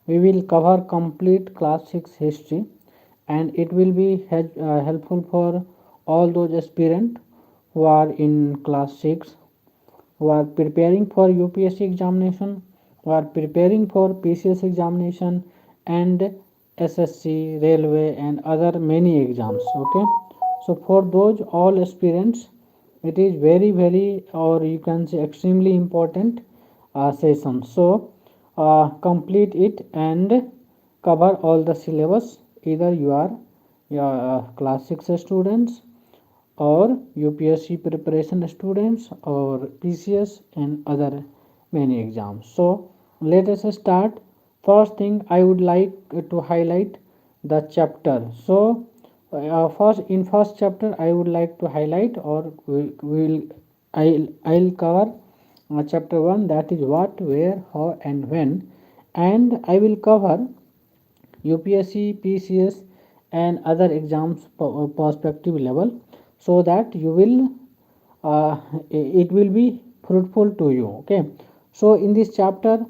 we will cover complete class 6 history, and it will be helpful for all those aspirants who are in class 6, who are preparing for UPSC examination, who are preparing for PCS examination, and SSC, railway, and other many exams. Okay, so for those all aspirants, it is very, or you can say extremely important session. So complete it and cover all the syllabus. Either you are class 6 students, or UPSC preparation students, or PCS and other many exams. So let us start. First thing I would like to highlight the chapter. So first chapter I would like to highlight, or I'll cover chapter 1, that is what, where, how and when, and I will cover UPSC, PCS and other exams perspective level, so that you will it will be fruitful to you. Okay, so in this chapter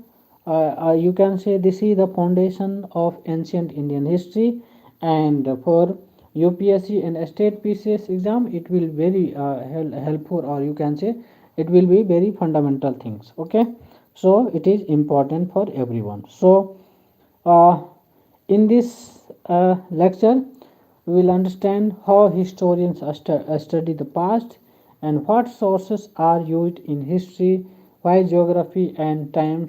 you can say this is the foundation of ancient Indian history, and for UPSC and state PCS exam it will very helpful, or you can say it will be very fundamental things. Okay, so it is important for everyone. So uh, in this lecture, we will understand how historians study the past and what sources are used in history, why geography and time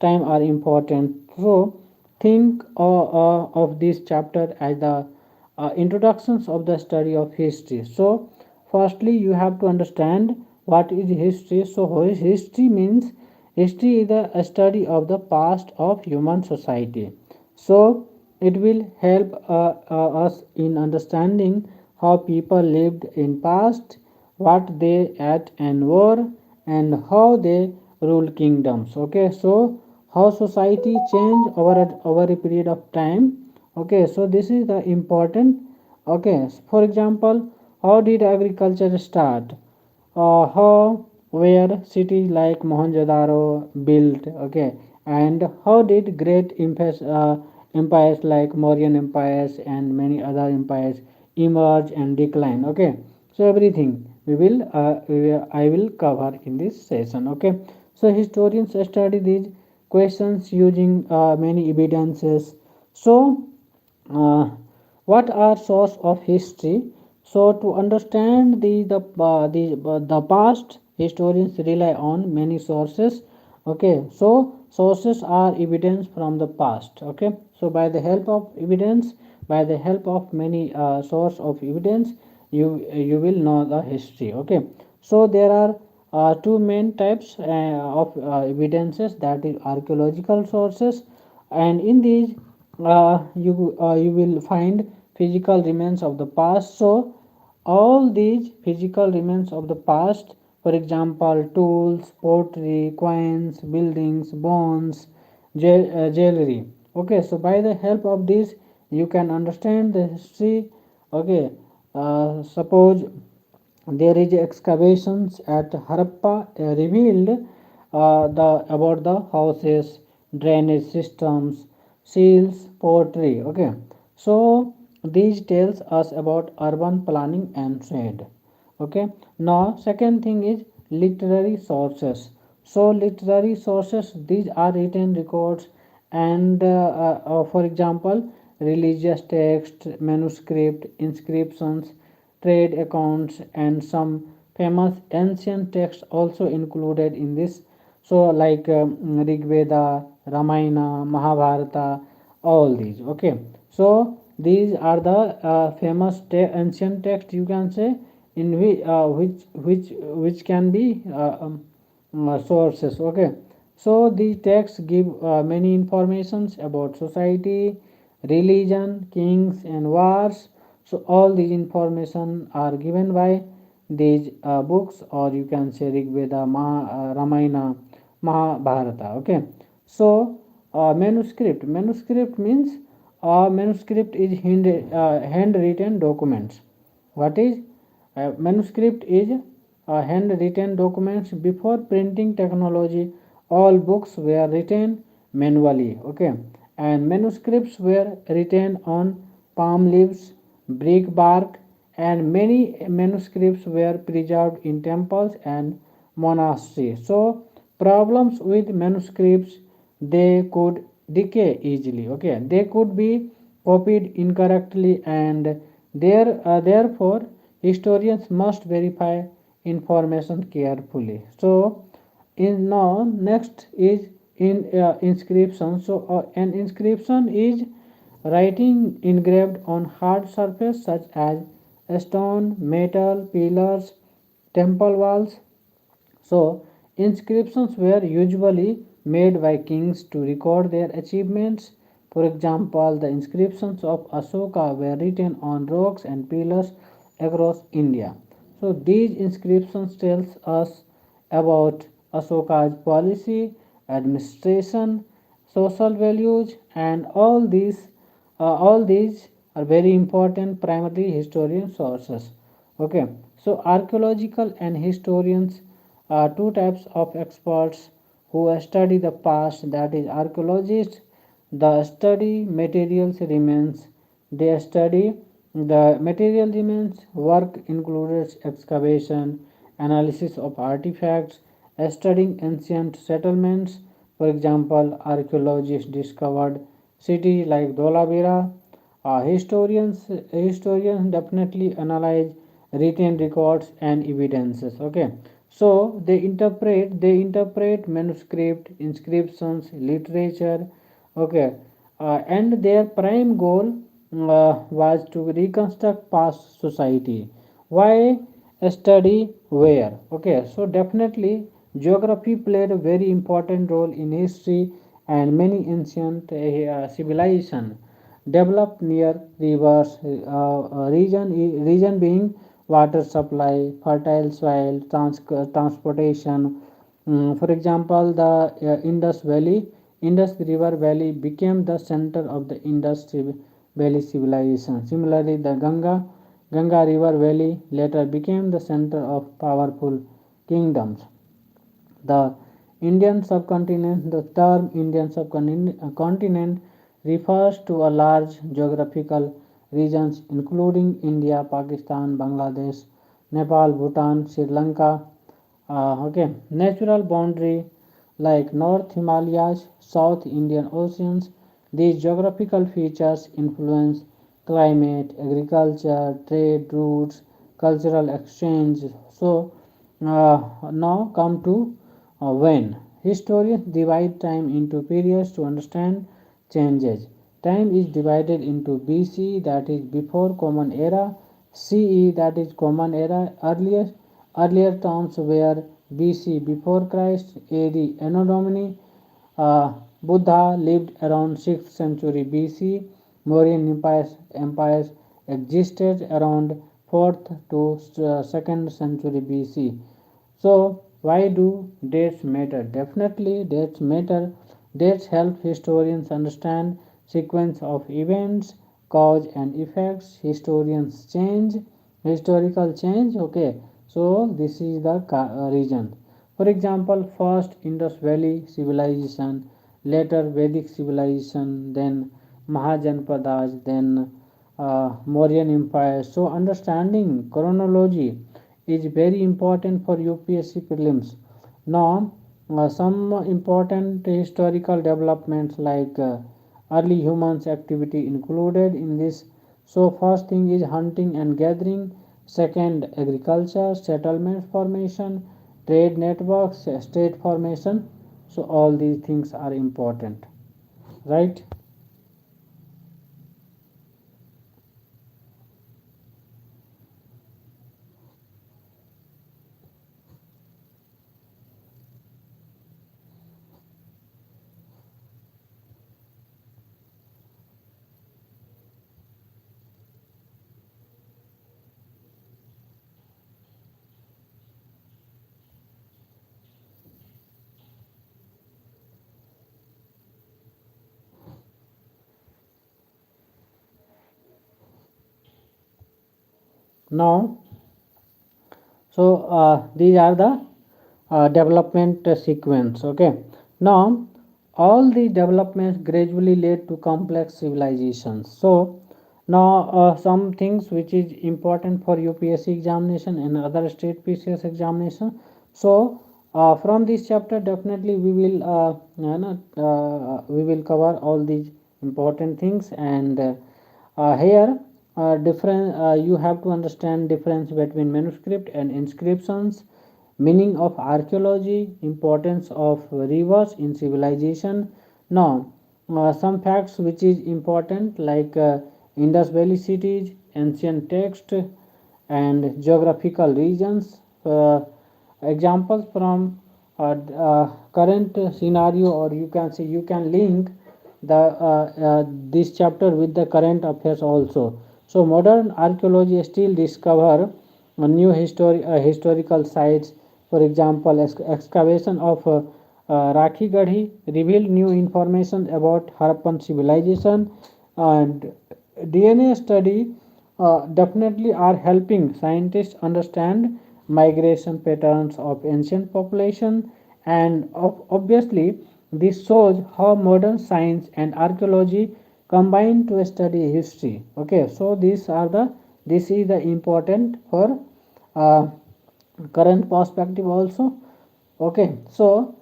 are important. So, think of this chapter as the introductions of the study of history. So, firstly, you have to understand what is history. So, history means history is the study of the past of human society. So it will help us in understanding how people lived in past, what they ate and wore, and how they ruled kingdoms. Okay, so how society changed over a period of time. Okay, so this is the important. Okay, for example, how did agriculture start? How were cities like Mohenjo-daro built? Okay, and how did great empires like Mauryan empires and many other empires emerge and decline? Okay, so everything I will cover in this session. Okay, so historians study these questions using many evidences. So uh, what are source of history? So to understand the past, historians rely on many sources. Okay, so sources are evidence from the past. Okay, so by the help of evidence, by the help of many source of evidence, you will know the history. Okay, so there are two main types of evidences, that is archaeological sources, and in these you will find physical remains of the past. So all these physical remains of the past, for example tools, pottery, coins, buildings, bones, jewelry. Okay, so by the help of this you can understand the history. Okay, suppose there is excavations at Harappa revealed the about the houses, drainage systems, seals, pottery. Okay, so these tells us about urban planning and trade. Okay, now second thing is literary sources. So literary sources, these are written records and for example religious text, manuscript, inscriptions, trade accounts and some famous ancient texts also included in this. So like Rig Veda, Ramayana, Mahabharata, all these. Okay, so these are the famous ancient texts, you can say, in which can be sources. Okay, so these texts give many informations about society, religion, kings and wars. So all these information are given by these books, or you can say Rig Veda, Ramayana, Mahabharata. Okay, so manuscript means manuscript is handwritten documents. What is manuscript? Is handwritten documents. Before printing technology, all books were written manually. Okay, and manuscripts were written on palm leaves, brick bark, and many manuscripts were preserved in temples and monasteries. So problems with manuscripts, they could decay easily. Okay, they could be copied incorrectly, and therefore historians must verify information carefully. So in now next is in inscription. So an inscription is writing engraved on hard surface such as stone, metal, pillars, temple walls. So inscriptions were usually made by kings to record their achievements. For example, the inscriptions of Ashoka were written on rocks and pillars across India. So these inscriptions tells us about Ashoka's policy, administration, social values, and all these are very important primary historian sources. Okay, so archaeological and historians are two types of experts who study the past. That is archaeologists, the study materials remains, they study the material remains. Work includes excavation, analysis of artifacts, studying ancient settlements. For example, archaeologists discovered cities like Dholavira. Historians definitely analyze written records and evidences. Okay, so they interpret manuscript, inscriptions, literature. Okay, and their prime goal was to reconstruct past society. Why study where? Okay, so definitely geography played a very important role in history, and many ancient civilization developed near rivers. Region being water supply, fertile soil, transportation. For example, the Indus River Valley became the center of the Indus Valley civilization. Similarly, the Ganga River Valley later became the center of powerful kingdoms. The Indian subcontinent, the term Indian subcontinent refers to a large geographical regions including India, Pakistan, Bangladesh, Nepal, Bhutan, Sri Lanka. Okay, natural boundary like North Himalayas, South Indian Oceans. These geographical features influence climate, agriculture, trade routes, cultural exchange. So now come to when. Historians divide time into periods to understand changes. Time is divided into BC, that is before Common Era, CE, that is Common Era. Earlier terms were BC before Christ, AD Anno Domini. Buddha lived around 6th century BC. Mauryan empires existed around 4th to 2nd century BC. So why do dates matter? Definitely dates matter. Dates help historians understand sequence of events, cause and effects. Historical change. Okay, so this is the reason. For example, first Indus Valley civilization, later Vedic civilization, then Mahajanpadas, then Mauryan Empire. So understanding chronology is very important for UPSC prelims. Now, some important historical developments like early humans activity included in this. So first thing is hunting and gathering, second agriculture, settlement formation, trade networks, state formation. So all these things are important, right? Now, so these are the development sequence. Okay, now All these developments gradually led to complex civilizations. So now some things which is important for UPSC examination and other state PCS examination. So from this chapter definitely we will cover all these important things, and here different you have to understand difference between manuscript and inscriptions, meaning of archaeology, importance of rivers in civilization. Now some facts which is important, like Indus Valley cities, ancient text, and geographical regions. Examples from current scenario, or you can say you can link this chapter with the current affairs also. So modern archaeology still discover new historical sites. For example, excavation of Rakhi Gadhi revealed new information about Harappan civilization, and DNA study definitely are helping scientists understand migration patterns of ancient population, and obviously this shows how modern science and archaeology combine to study history. Okay, so this is the important for uh, current perspective also. Okay, so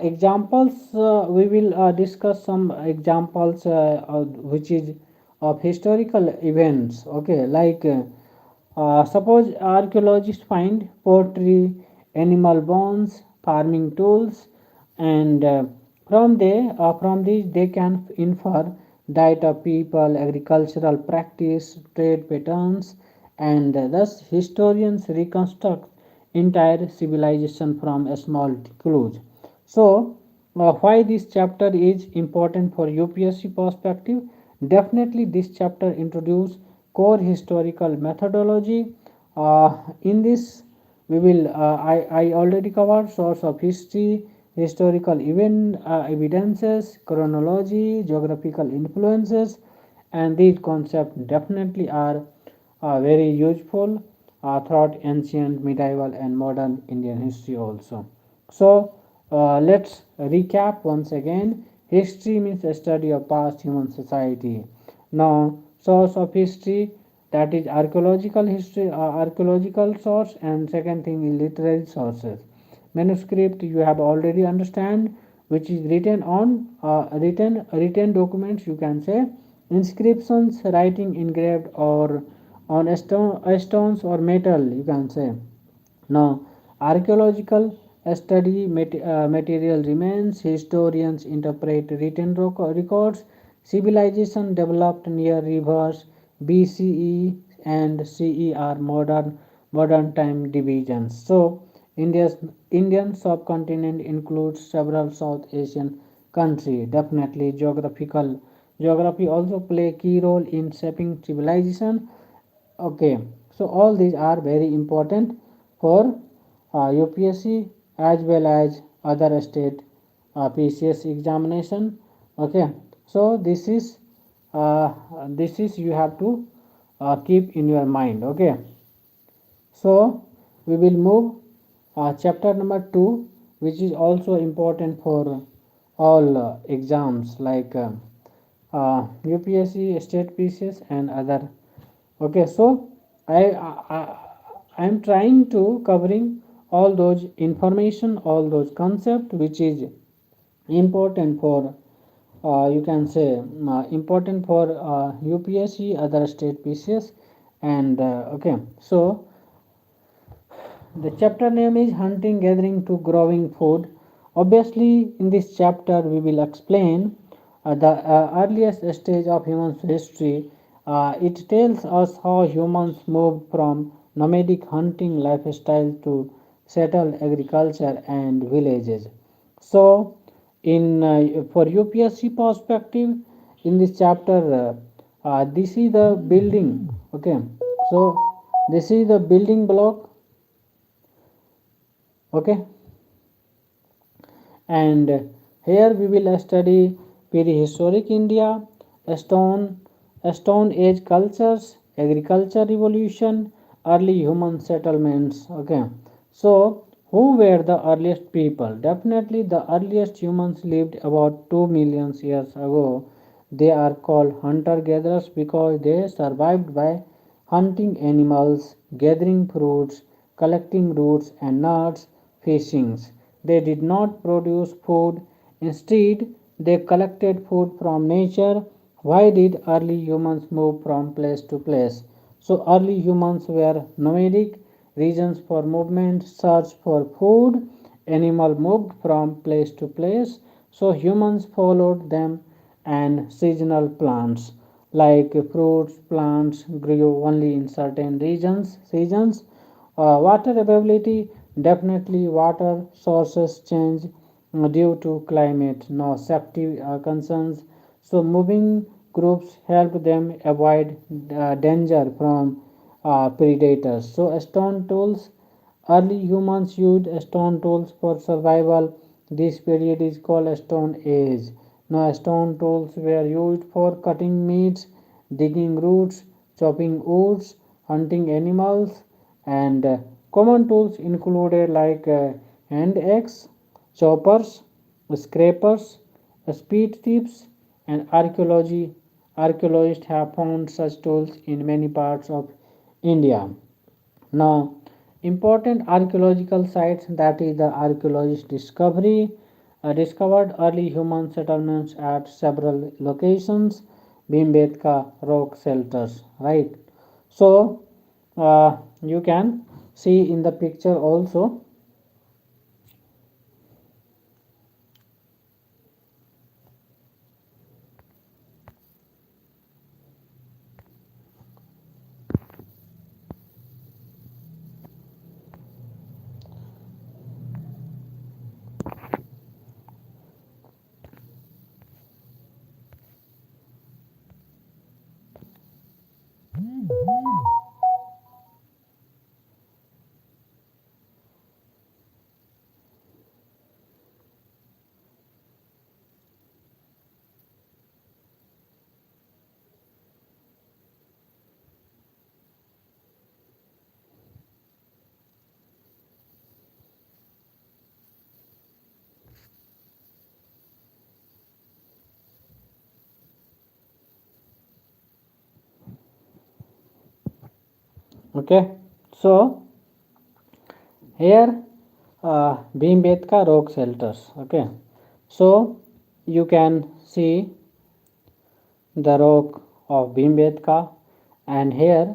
examples, we will discuss some examples which is of historical events. Okay, like suppose archaeologists find pottery, animal bones, farming tools, and from these they can infer diet of people, agricultural practice, trade patterns, and thus historians reconstruct entire civilization from a small clues. So why this chapter is important for UPSC perspective? Definitely this chapter introduce core historical methodology. In this we will I already covered source of history, historical event evidences, chronology, geographical influences, and these concepts definitely are very useful throughout ancient, medieval, and modern Indian history also. So let's recap once again. History means a study of past human society. Now, source of history, that is archaeological history, archaeological source, and second thing is literary sources. Manuscript you have already understand, which is written on written documents, you can say. Inscriptions, writing engraved or on stones or metal, you can say. Now, archaeological study material remains, historians interpret written records, civilization developed near rivers, BCE and CE are modern time divisions. So, Indian subcontinent includes several South Asian countries. Definitely, geography also play key role in shaping civilization. Okay, so all these are very important for UPSC as well as other state PCS examination. Okay, so this is you have to keep in your mind. Okay, so we will move chapter number 2, which is also important for all exams like UPSC, state PCS, and other. Okay, so I am trying to covering all those information, all those concept which is important for you can say important for UPSC, other state PCS, and okay. So the chapter name is hunting gathering to growing food. Obviously, in this chapter, we will explain the earliest stage of human history. It tells us how humans moved from nomadic hunting lifestyle to settled agriculture and villages. So, in for UPSC perspective, in this chapter, this is the building. Okay, so this is the building block. Okay, and here we will study prehistoric India, stone stone age cultures, agriculture revolution, early human settlements. Okay, so Who were the earliest people? Definitely, the earliest humans lived about 2 million years ago. They are called hunter gatherers because they survived by hunting animals, gathering fruits, collecting roots and nuts, fishing. They did not produce food, instead, they collected food from nature. Why did early humans move from place to place? So, early humans were nomadic, reasons for movement, search for food, animal moved from place to place, so humans followed them, and seasonal plants like fruits plants grew only in certain regions seasons. Water availability, definitely water sources change due to climate, no safety concerns, so moving groups help them avoid danger from predators. So stone tools, early humans used stone tools for survival. This period is called Stone Age. Now stone tools were used for cutting meats, digging roots, chopping woods, hunting animals, and common tools included like hand axe, choppers, scrapers, speed tips, and archaeology. Archaeologists have found such tools in many parts of India. Now, important archaeological sites, that is the archaeologist discovery discovered early human settlements at several locations, Bhimbetka rock shelters, right? So, you can see in the picture also. Okay, so here Bhimbetka rock shelters. Okay, so you can see the rock of Bhimbetka, and here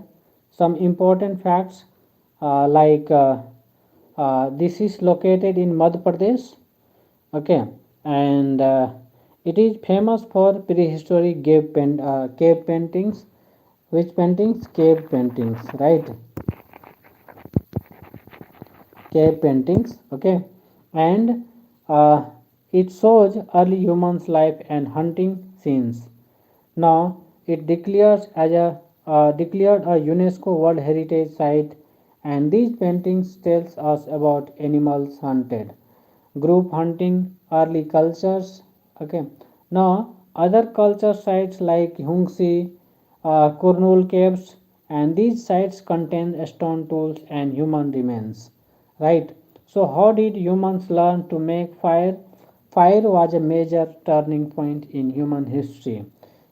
some important facts this is located in Madhya Pradesh. Okay, and it is famous for prehistoric cave paintings. Which paintings? Cave paintings, right? Cave paintings. Okay, and uh, it shows early humans' life and hunting scenes. Now it declared a UNESCO World Heritage Site, and these paintings tells us about animals hunted, group hunting, early cultures. Okay. Now other culture sites like Hungsi, Kurnool caves, and these sites contain stone tools and human remains. Right. So how did humans learn to make fire? Fire was a major turning point in human history.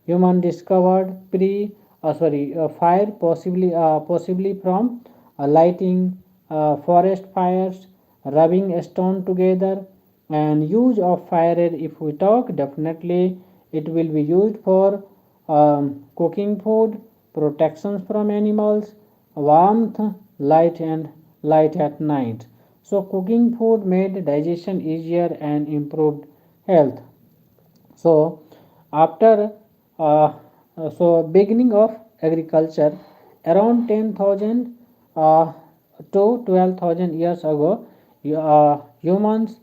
Human discovered fire possibly from lighting forest fires, rubbing stone together, and use of fire. If we talk, definitely it will be used for cooking food, protections from animals, warmth, light and light at night. So cooking food made digestion easier and improved health. So after beginning of agriculture around 10,000 to 12,000 years ago, humans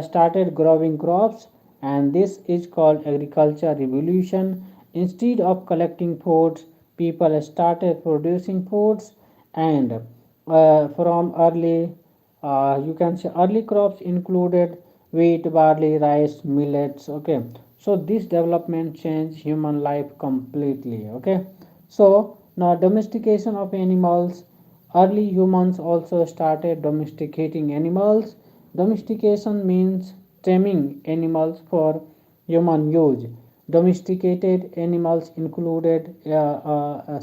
started growing crops, and this is called agriculture revolution. Instead of collecting foods, people started producing foods, and from early you can say early crops included wheat, barley, rice, millets. Okay, so this development changed human life completely. Okay, so now domestication of animals. Early humans also started domesticating animals. Domestication means taming animals for human use. Domesticated animals included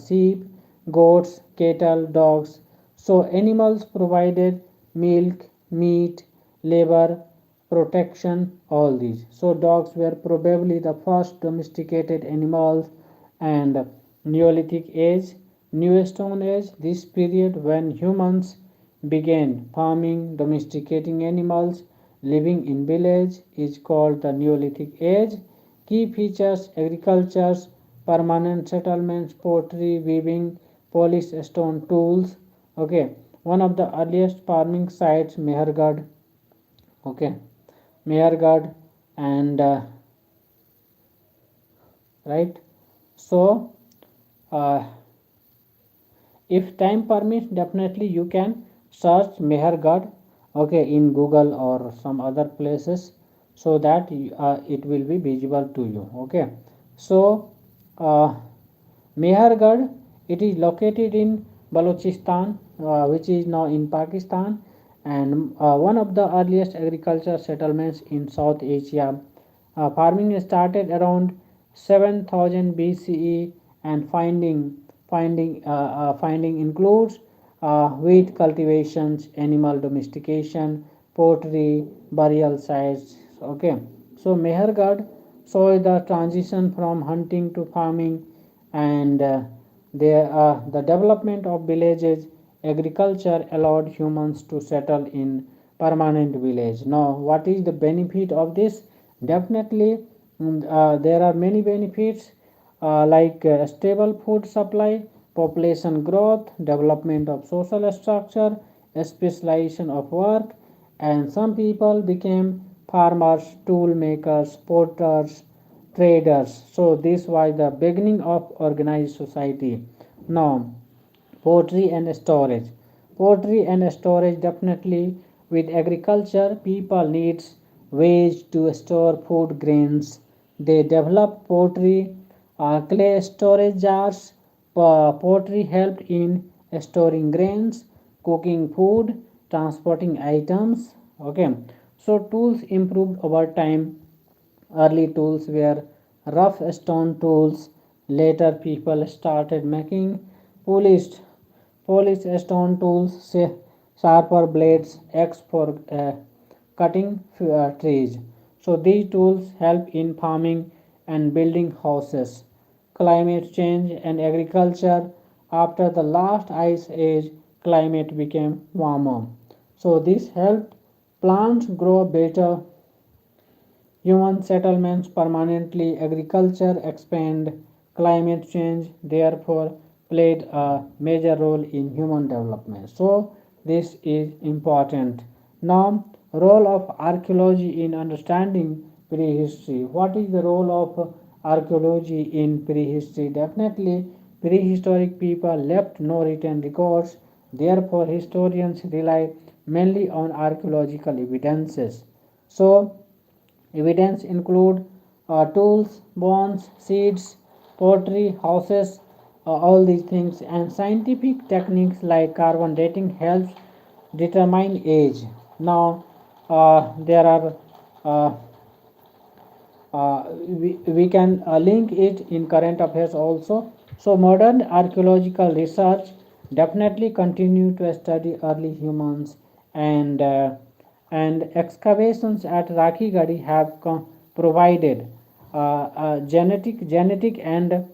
sheep, goats, cattle, dogs. So, animals provided milk, meat, labor, protection, all these. So, dogs were probably the first domesticated animals. And Neolithic Age, New Stone Age, this period when humans began farming, domesticating animals, living in village is called the Neolithic Age. Key features: agriculture, permanent settlements, pottery, weaving, polished stone tools. Okay, one of the earliest farming sites, Mehergarh. Okay, Mehergarh and right. So, uh, if time permits, definitely you can search Mehergarh, okay, in Google or some other places, so that it will be visible to you. Okay, so uh, Mehergarh, it is located in Balochistan, which is now in Pakistan, and one of the earliest agriculture settlements in South Asia. Farming started around 7000 BCE, and finding includes wheat cultivations, animal domestication, pottery, burial sites. Okay, so Mehergarh saw the transition from hunting to farming, and the development of villages. Agriculture allowed humans to settle in permanent village. Now, what is the benefit of this? Definitely, there are many benefits, like stable food supply, population growth, development of social structure, specialization of work, and some people became farmers, tool makers, potters, traders. So this was the beginning of organized society. Now, pottery and storage. Pottery and storage, definitely, with agriculture people needs ways to store food grains. They develop pottery, clay storage jars. Pottery helped in storing grains, cooking food, transporting items. Okay, so tools improved over time. Early tools were rough stone tools. Later, people started making polished, polished stone tools, sharper blades, axe for cutting trees. So, these tools help in farming and building houses. Climate change and agriculture. After the last ice age, climate became warmer. So, this helped plants grow better. Human settlements permanently, agriculture expand, climate change therefore played a major role in human development. So this is important. Now, role of archaeology in understanding prehistory. What is the role of archaeology in prehistory? Definitely, prehistoric people left no written records. Therefore, historians rely mainly on archaeological evidences. So, evidence include tools, bones, seeds, pottery, houses, all these things, and scientific techniques like carbon dating helps determine age. Now, there are uh, we can link it in current affairs also. So modern archaeological research definitely continue to study early humans, and excavations at Rakhi Gadi have provided genetic and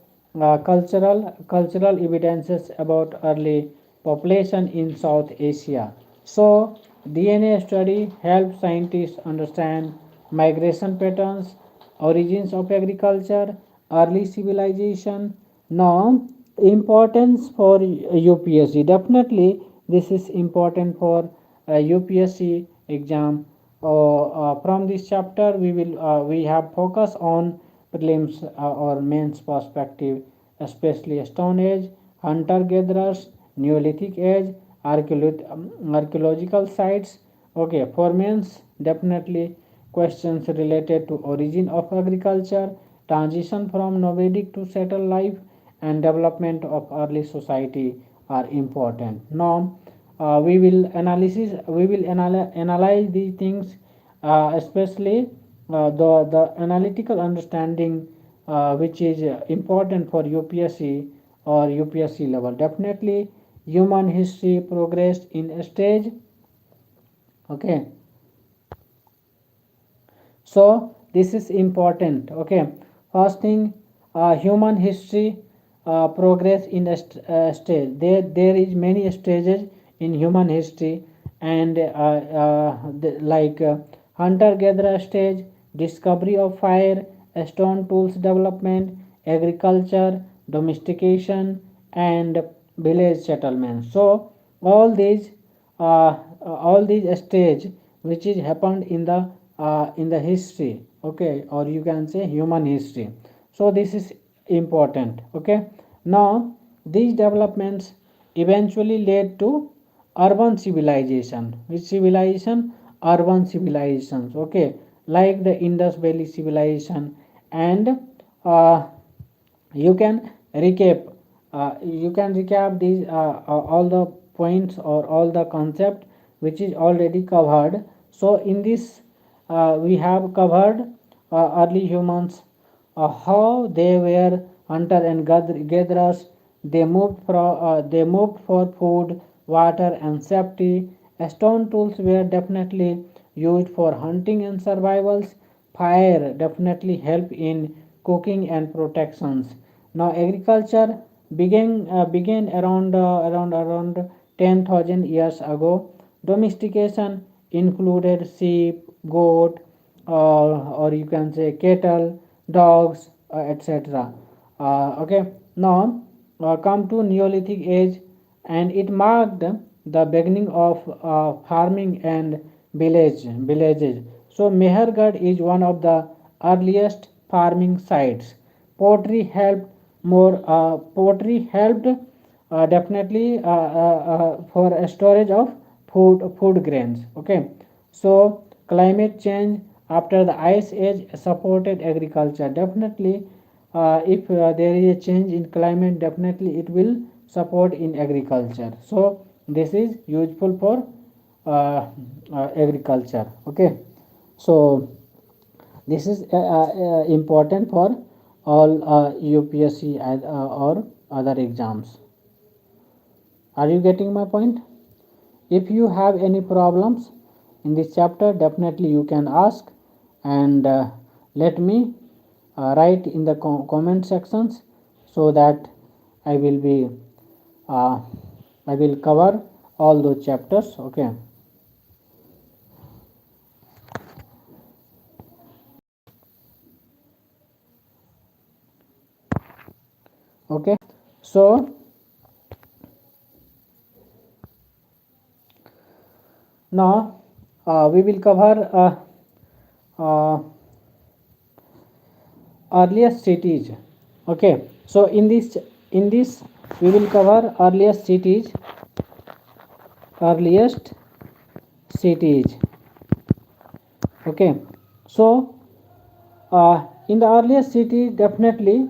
cultural evidences about early population in South Asia. So DNA study helps scientists understand migration patterns, origins of agriculture, early civilization. Now, importance for UPSC. Definitely, this is important for UPSC exam. From this chapter, we have focus on prelims or mains perspective, especially Stone Age, hunter gatherers, Neolithic Age, archaeological sites. Okay, for mains, definitely questions related to origin of agriculture, transition from nomadic to settled life, and development of early society. are important. Now we will analyze these things, especially the analytical understanding, which is important for UPSC or UPSC level. Definitely human history progressed in a stage. Okay, so this is important. Okay, first thing, human history progress in a stage. There is many stages in human history, and like hunter gatherer stage, discovery of fire, stone tools development, agriculture, domestication, and village settlement. So all these stage which is happened in the history, okay, or you can say human history. So this is important. Okay, now these developments eventually led to urban civilization. Which civilization? Urban civilizations. Okay, like the Indus Valley civilization. And you can recap these all the points or all the concept which is already covered. So in this we have covered early humans, how they were hunter and gatherers. They moved for food, water, and safety. Stone tools were definitely used for hunting and survivals. Fire definitely help in cooking and protections. Now agriculture began around 10,000 years ago. Domestication included sheep, goat, or you can say cattle, dogs, etc. Okay, now come to Neolithic age, and it marked the beginning of farming and villages. So Mehergarh is one of the earliest farming sites. Pottery helped definitely for a storage of food grains. Okay, so climate change after the ice age supported agriculture. Definitely if there is a change in climate, definitely it will support in agriculture. So this is useful for agriculture. Okay, so this is important for all UPSC or other exams. Are you getting my point? If you have any problems in this chapter, definitely you can ask, and let me write in the comment sections, so that I will be I will cover all those chapters. Okay. Okay, so now we will cover uh, earliest cities. Okay, so in this we will cover earliest cities. Okay, so in the earliest city, definitely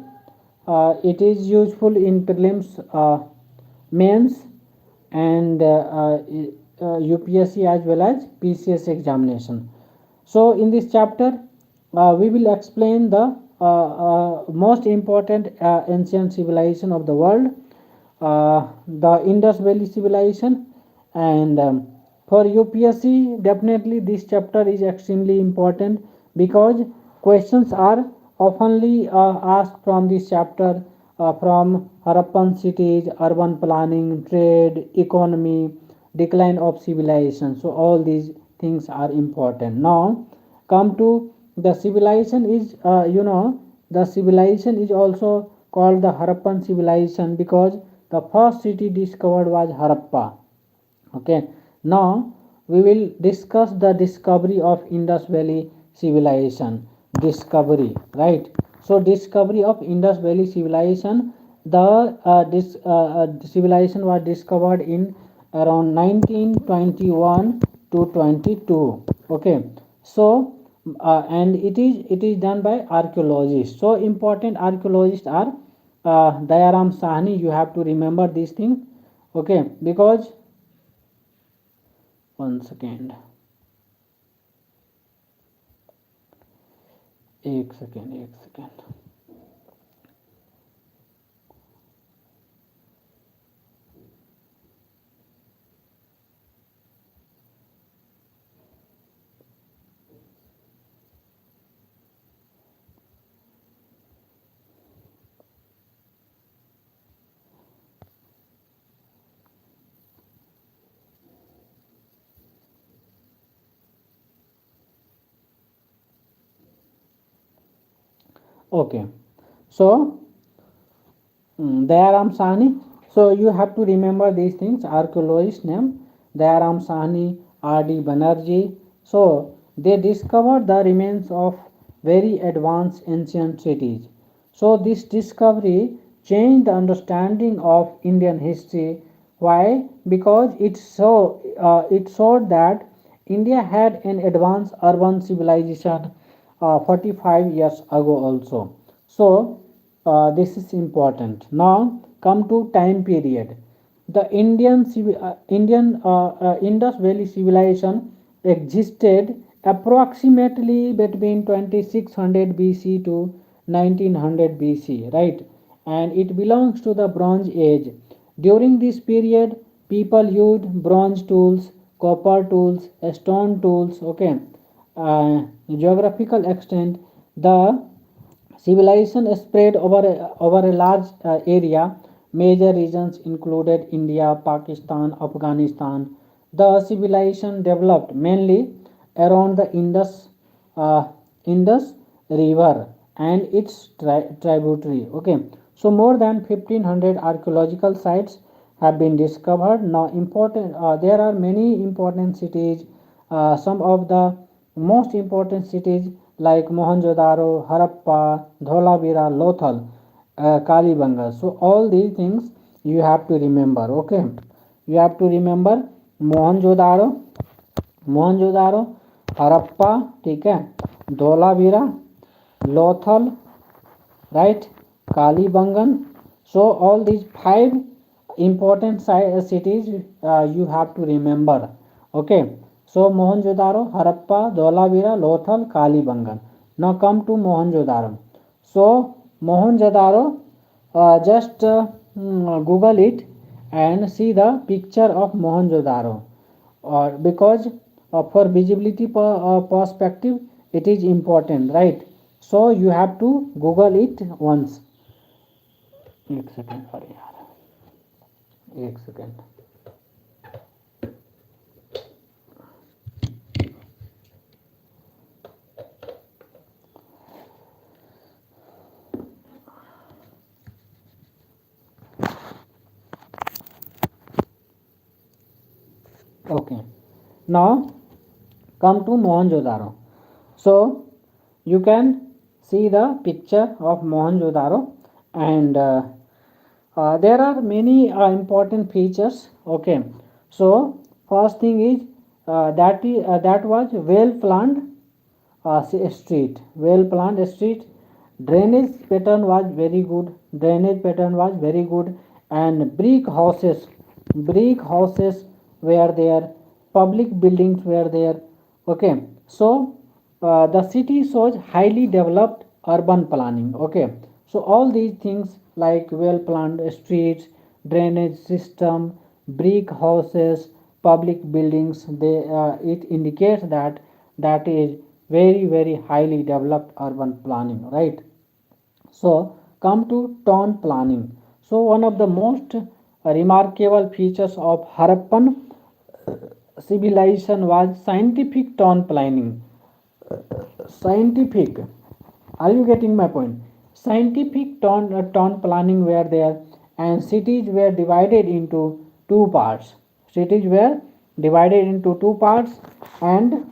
it is useful in prelims, mains, and UPSC as well as PCS examination. So in this chapter we will explain the most important ancient civilization of the world, the Indus Valley civilization. And for UPSC, definitely this chapter is extremely important, because questions are oftenly asked from this chapter, from Harappan cities, urban planning, trade, economy, decline of civilization. So all these things are important. Now come to the civilization is the civilization is also called the Harappan civilization, because the first city discovered was Harappa. Okay, now we will discuss the discovery of Indus Valley civilization. Discovery, right? So discovery of Indus Valley civilization, the this civilization was discovered in around 1921 to 22. Okay, so and it is done by archaeologists. So important archaeologists are Dayaram Sahni. You have to remember this thing. Okay, because one second, एक second. Okay, so Dayaram Sahni. So you have to remember these things. Archaeologist name Dayaram Sahni, R.D. Banerjee. So they discovered the remains of very advanced ancient cities. So this discovery changed the understanding of Indian history. Why? Because it showed that India had an advanced urban civilization 45 years ago also. So this is important. Now come to time period. The Indian Indus Valley civilization existed approximately between 2600 BC to 1900 BC, right? And it belongs to the Bronze Age. During this period, people used bronze tools, copper tools, stone tools. Okay, geographical extent, the civilization spread over a large area. Major regions included India, Pakistan, Afghanistan. The civilization developed mainly around the uh, Indus River and its tributary. Okay, so more than 1500 archaeological sites have been discovered. Now, there are many important cities. Some of the most important cities like Mohenjo-daro, Harappa, Dholavira, Lothal, Kalibanga. So all these things you have to remember. Okay, you have to remember Mohenjo-daro, Mohenjodaro, Harappa, ठीक है, Dholavira, Lothal, right, Kalibangan. So all these five important cities you have to remember. Okay, so Mohenjo-daro, Harappa, Dholavira, Lothal, Kalibangan. Now come to Mohenjo-daro. So Mohenjo-daro, just google it and see the picture of Mohenjo-daro, or because for visibility perspective it is important, right? So you have to google it once. एक second, अरे यार एक second. Okay, now come to Mohenjo-daro. So you can see the picture of Mohenjo-daro, and there are many important features. Okay, so first thing is that was well planned street, drainage pattern was very good, and brick houses were there, public buildings were there. Okay, so the city shows highly developed urban planning. Okay, so all these things like well planned streets, drainage system, brick houses, public buildings, they it indicates that is very highly developed urban planning, right? So come to town planning. So one of the most remarkable features of Harappan civilization was scientific town planning. Scientific, are you getting my point? Scientific town planning were there, and cities were divided into two parts. Cities were divided into two parts, and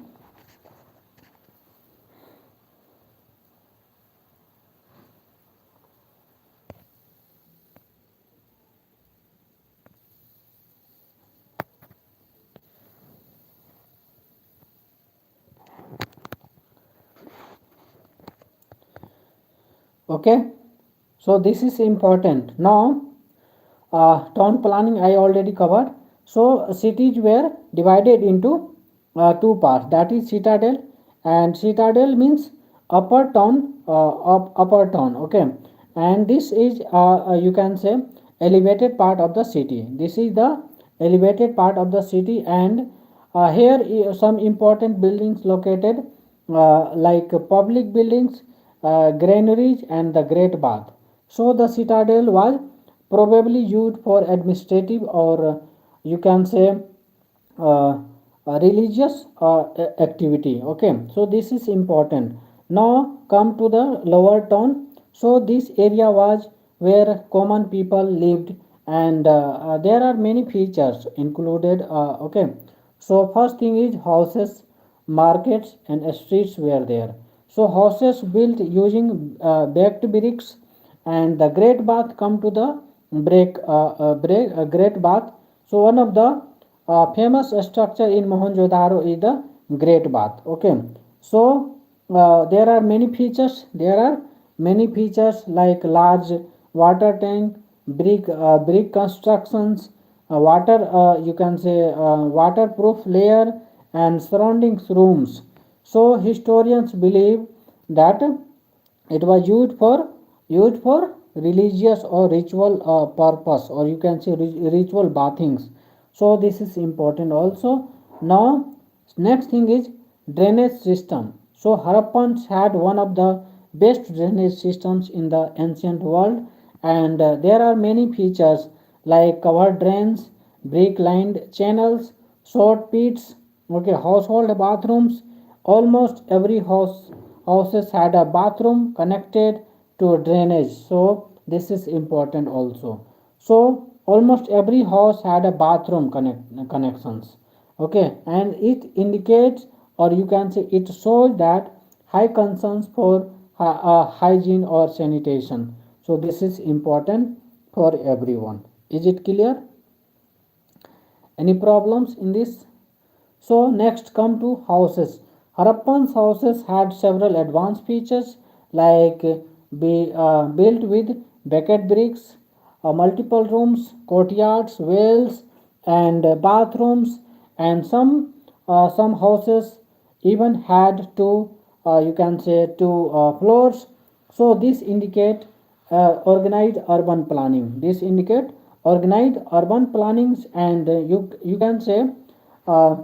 okay, so this is important. Now Town planning I already covered. So cities were divided into two parts, that is citadel, and citadel means upper town, upper town, okay, and this is you can say elevated part of the city. This is the elevated part of the city, and here some important buildings located, like public buildings, granaries, and the great bath. So the citadel was probably used for administrative or you can say uh, religious activity, okay. So this is important. Now come to the lower town. So this area was where common people lived, and there are many features included, okay. So first thing is houses, markets, and streets were there. So houses built using baked bricks, and the great bath come to the great bath. So one of the famous structure in Mohenjo-daro is the great bath, okay. So there are many features. There are many features like large water tank, brick constructions, water you can say waterproof layer, and surrounding rooms. So historians believe that it was used for religious or ritual purpose, or you can say ritual bathings. So this is important also. Now next thing is drainage system. So Harappans had one of the best drainage systems in the ancient world, and there are many features like covered drains, brick lined channels, short pits, okay, household bathrooms. Almost every houses had a bathroom connected to drainage. So this is important also. So almost every house had a bathroom connections, okay, and it indicates, or you can say it shows that high concerns for hygiene or sanitation. So this is important for everyone. Is it clear? Any problems in this? So next come to houses. Harappan's houses had several advanced features like built with bucket bricks, multiple rooms, courtyards, wells, and bathrooms, and some houses even had two you can say two floors. So this indicate organized urban planning. This indicate organized urban plannings, and you can say uh,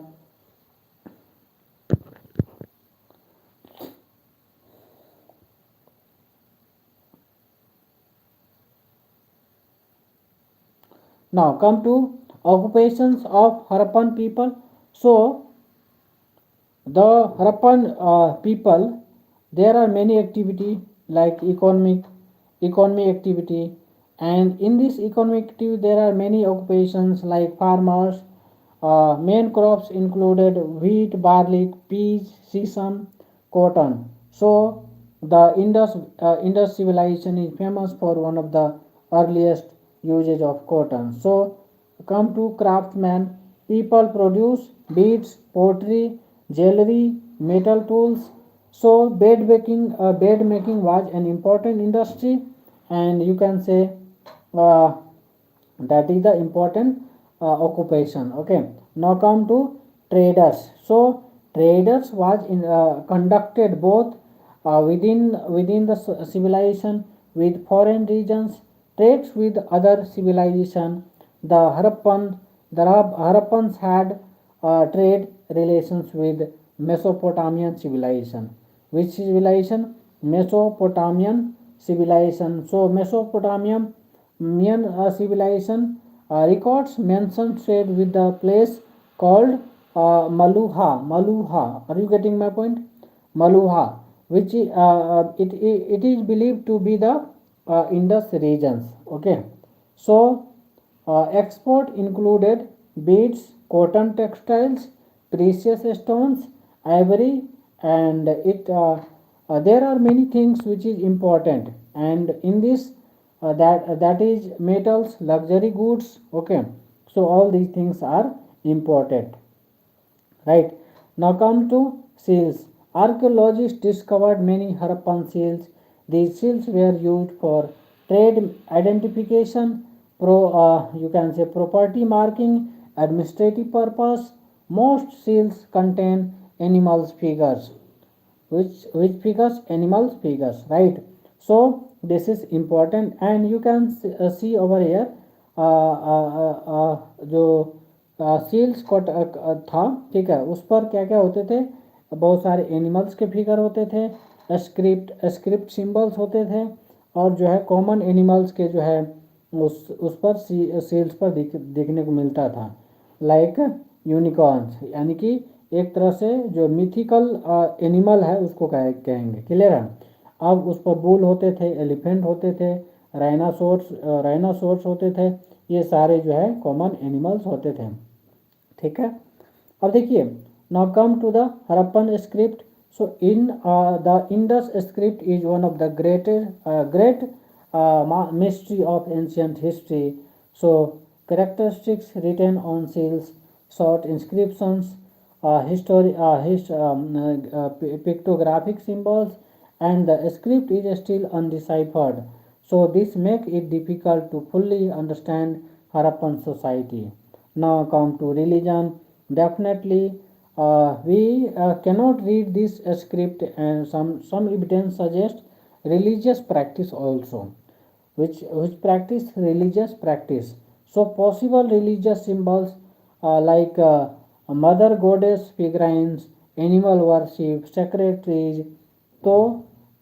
now come to occupations of Harappan people. So the Harappan people, there are many activity like economic activity, and in this economic activity there are many occupations like farmers. Main crops included wheat, barley, peas, sesame, cotton. So the Indus civilization is famous for one of the earliest usage of cotton. So come to craftsmen. People produce beads, pottery, jewelry, metal tools. So bed making was an important industry, and you can say uh, that is the important occupation, okay. Now come to traders. So traders was conducted both within the civilization with foreign regions, trades with other civilization. The Harappans had trade relations with Mesopotamian civilization. Which civilization? Mesopotamian civilization. So Mesopotamian civilization records mention trade with the place called Maluha. Are you getting my point? Maluha, which it is believed to be the Indus regions. Okay, so export included beads, cotton textiles, precious stones, ivory, and there are many things which is important, and in this that is metals, luxury goods, okay. So all these things are important, right. Now come to seals. Archaeologists discovered many Harappan seals. These seals were used for trade identification, You can say property marking, administrative purpose. Most seals contain animals figures. Which figures? Animals figures, right? So this is important, and you can see over here जो seals को था, ठीक है, उस पर क्या क्या होते थे? बहुत सारे एनिमल्स के फिगर होते थे, स्क्रिप्ट सिंबल्स होते थे, और जो है कॉमन एनिमल्स के जो है उस पर सील्स पर देखने को मिलता था, लाइक यूनिकॉर्न्स, यानी कि एक तरह से जो मिथिकल एनिमल है उसको कहेंगे। क्लियर है? अब उस पर बुल होते थे, एलिफेंट होते थे, राइनासोर्स होते थे, ये सारे जो है कॉमन एनिमल्स होते थे। ठीक है, अब देखिए, now come to the Harappan script. So in the Indus script is one of the great mystery of ancient history. So characteristics written on seals, short inscriptions, pictographic symbols, and the script is still undeciphered. So this make it difficult to fully understand Harappan society. Now come to religion. Definitely we cannot read this script, and some evidence suggests religious practice also. Which practice? Religious practice. So possible religious symbols like mother goddess figurines, animal worship, sacred trees. तो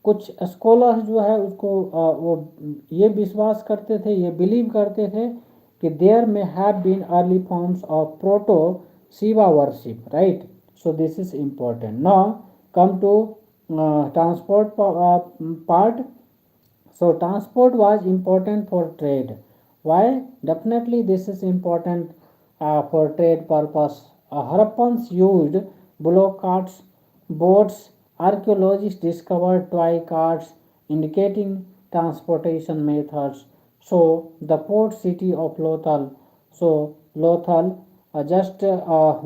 कुछ scholars जो है उसको वो ये विश्वास करते थे, ये बिलीव करते थे कि देयर में have been early forms of proto Shiva worship, right? So this is important. Now come to transport part. So transport was important for trade. Why? Definitely this is important for trade purpose. Harappans used bullock carts, boats. Archaeologists discovered toy carts indicating transportation methods. So the port city of Lothal. So Lothal, just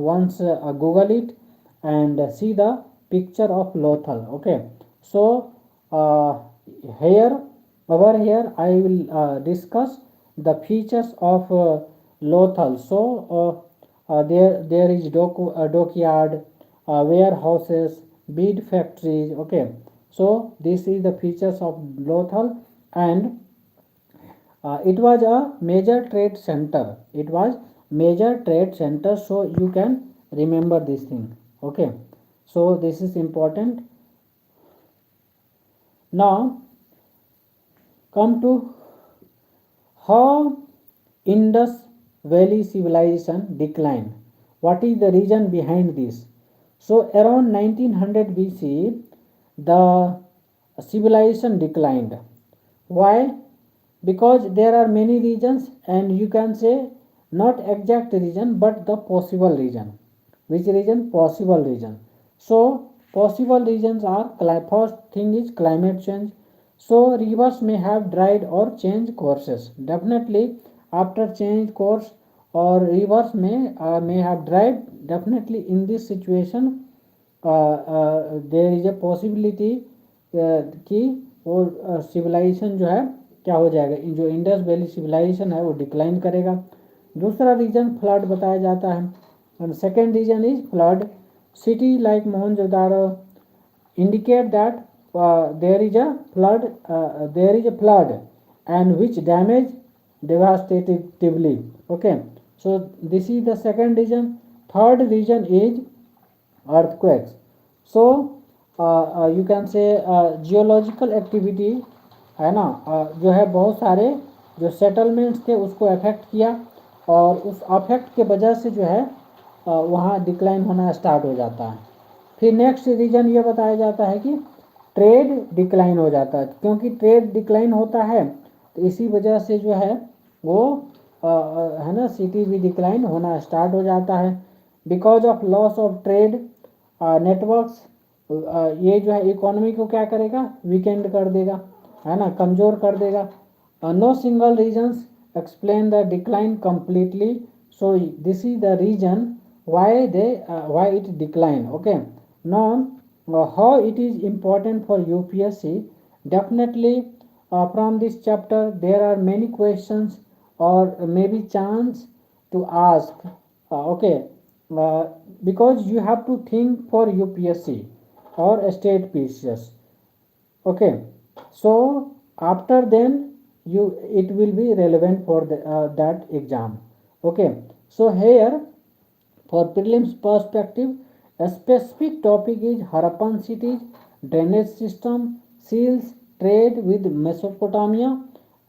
once Google it and see the picture of Lothal. Okay. So here over here I will discuss the features of Lothal. So there is dockyard, warehouses, bead factories. Okay, so this is the features of Lothal, and it was a major trade center. It was major trade center, so you can remember this thing. Okay, so this is important. Now come to how Indus Valley civilization declined. What is the reason behind this? So around 1900 BC, the civilization declined. Why? Because there are many regions, and you can say not exact region but the possible region. Which region? Possible region. So possible regions are, first thing is climate change. So rivers may have dried or changed courses. Definitely after change course or rivers may have dried. Definitely in this situation there is a possibility कि वो civilization जो है क्या हो जाएगा, जो Indus valley civilization है वो डिक्लाइन करेगा. दूसरा रीजन फ्लड बताया जाता है, and second reason is flood. City like Mohenjo-daro indicate that there is a flood and which damage devastatively. Okay, so this is the second reason. Third reason is earthquakes. So you can say geological activity है ना, जो है बहुत सारे जो settlements थे उसको affect किया, और उस अफेक्ट के वजह से जो है वहाँ डिक्लाइन होना स्टार्ट हो जाता है. फिर नेक्स्ट रीजन ये बताया जाता है कि ट्रेड डिक्लाइन हो जाता है, क्योंकि ट्रेड डिक्लाइन होता है तो इसी वजह से जो है वो है ना सिटी भी डिक्लाइन होना स्टार्ट हो जाता है. Because of loss of trade networks, ये जो है इकोनॉमी को क्या करेगा, वीकेंड कर देगा, है ना, कमज़ोर कर देगा. No single reasons explain the decline completely. So this is the reason why it decline. Okay, now how it is important for UPSC. Definitely from this chapter there are many questions or maybe chance to ask. Okay, uh, because you have to think for UPSC or state PCS. Okay, so after then you it will be relevant for that exam. Okay, so here for prelims perspective, a specific topic is Harappan cities, drainage system, seals, trade with Mesopotamia.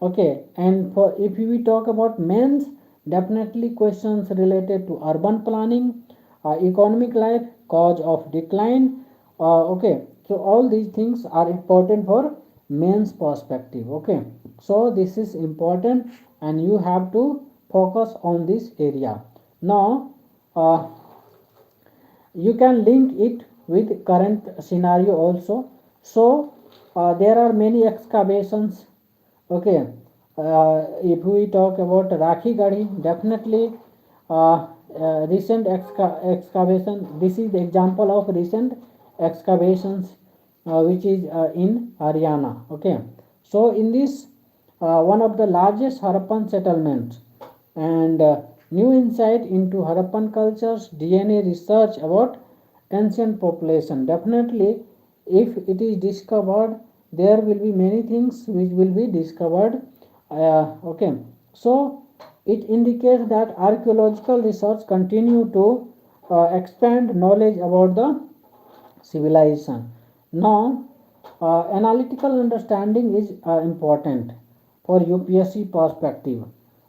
Okay, and for if we talk about mains, definitely questions related to urban planning, economic life, cause of decline. Okay, so all these things are important for mains perspective. Okay, so this is important and you have to focus on this area. Now, uh, you can link it with current scenario also. So there are many excavations. Okay, if we talk about Rakhi Gadi, definitely recent excavation, this is the example of recent excavations which is in Haryana. Okay, so in this one of the largest Harappan settlements and new insight into Harappan culture's DNA research about ancient population. Definitely, if it is discovered, there will be many things which will be discovered. Okay, so it indicates that archaeological research continue to expand knowledge about the civilization. Now, analytical understanding is important for UPSC perspective,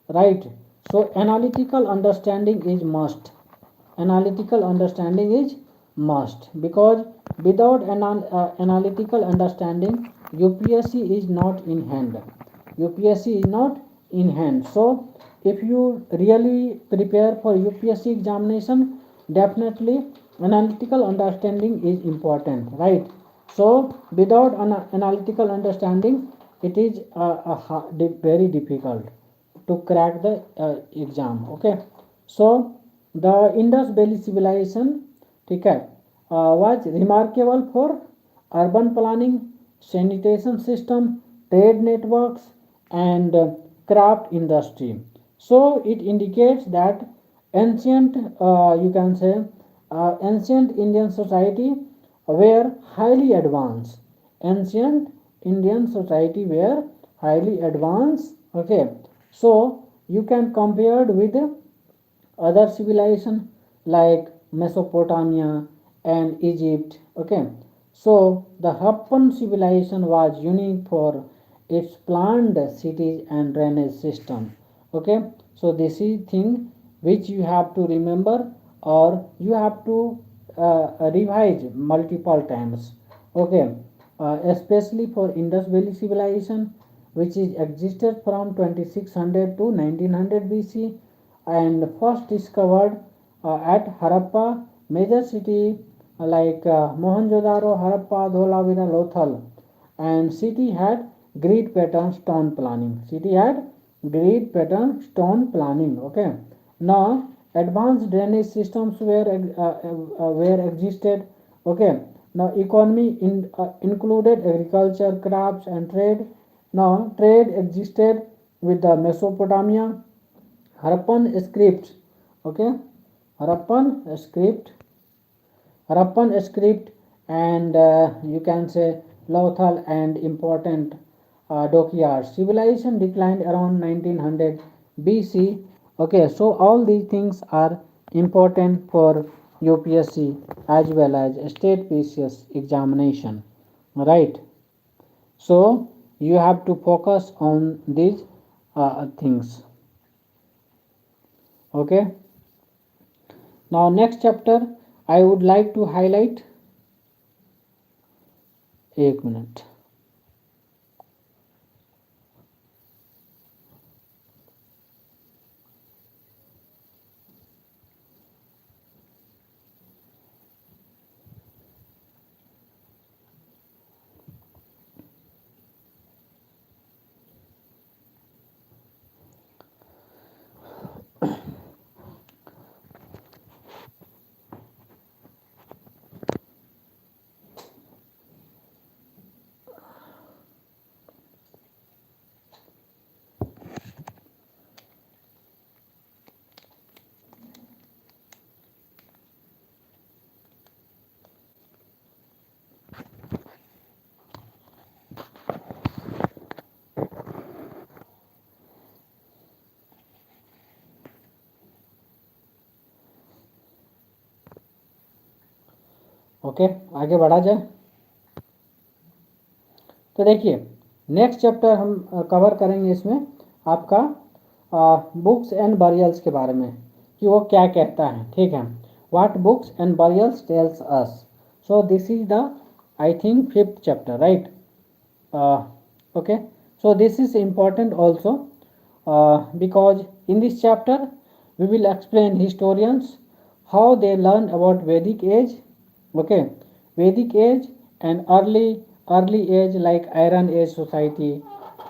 right? So, analytical understanding is must. Analytical understanding is must because without analytical understanding, UPSC is not in hand. UPSC is not in hand. So, if you really prepare for UPSC examination, definitely analytical understanding is important, right? So, without analytical understanding, it is very difficult to crack the exam. Okay, so the Indus Valley civilization, okay, was remarkable for urban planning, sanitation system, trade networks, and craft industry. So it indicates that ancient, you can say, ancient Indian society were highly advanced. Ancient Indian society were highly advanced. Okay, so you can compare it with other civilization like Mesopotamia and Egypt. Okay, so the Harappan civilization was unique for its planned cities and drainage system. Okay, so this is thing which you have to remember or you have to revise multiple times. Okay, especially for Indus Valley civilization, which is existed from 2600 to 1900 BC and first discovered at Harappa, major city like Mohenjo-daro, Harappa, Dholavira, Lothal, and city had grid pattern stone planning. City had grid pattern stone planning. Okay. Now advanced drainage systems were existed. Okay. Now economy included agriculture, crafts, and trade. Now trade existed with the Mesopotamia, Harappan script. Okay, Harappan script, Harappan script, and you can say Lothal and important dockyards. Civilization declined around 1900 BC. Okay, so all these things are important for UPSC as well as state PCS examination. Right. So you have to focus on these things. Okay. Now next chapter I would like to highlight. एक minute. Okay, आगे बढ़ा जाए। तो देखिए next chapter हम cover करेंगे इसमें आपका बुक्स एंड बरियल्स के बारे में कि वो क्या कहता है, ठीक है। What books and burials tells us. So this is the I think fifth chapter, right. Okay, so this is important also because in this chapter we will explain historians how they learn about Vedic age, okay, Vedic age and early age like Iron Age society,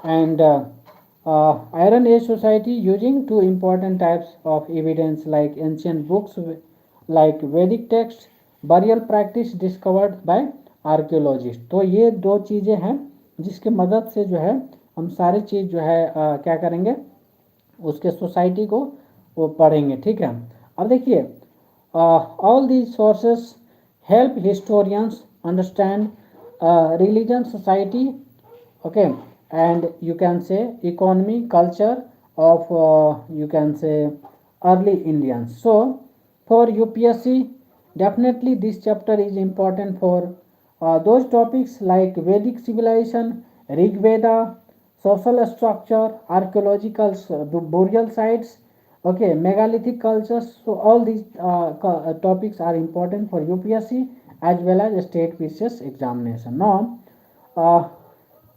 and Iron Age society using two important types of evidence like ancient books like Vedic text, burial practice discovered by archaeologists। तो ये दो चीज़ें हैं जिसके मदद से जो है हम सारी चीज़ जो है क्या करेंगे, उसके सोसाइटी को वो पढ़ेंगे, ठीक है। अब देखिए all these sources help historians understand religion society, okay, and you can say economy culture of you can say early Indians. So for UPSC definitely this chapter is important for those topics like Vedic civilization, Rig Veda, social structure, archaeological burial sites, okay, megalithic cultures. So all these topics are important for UPSC as well as state PCS examination. Now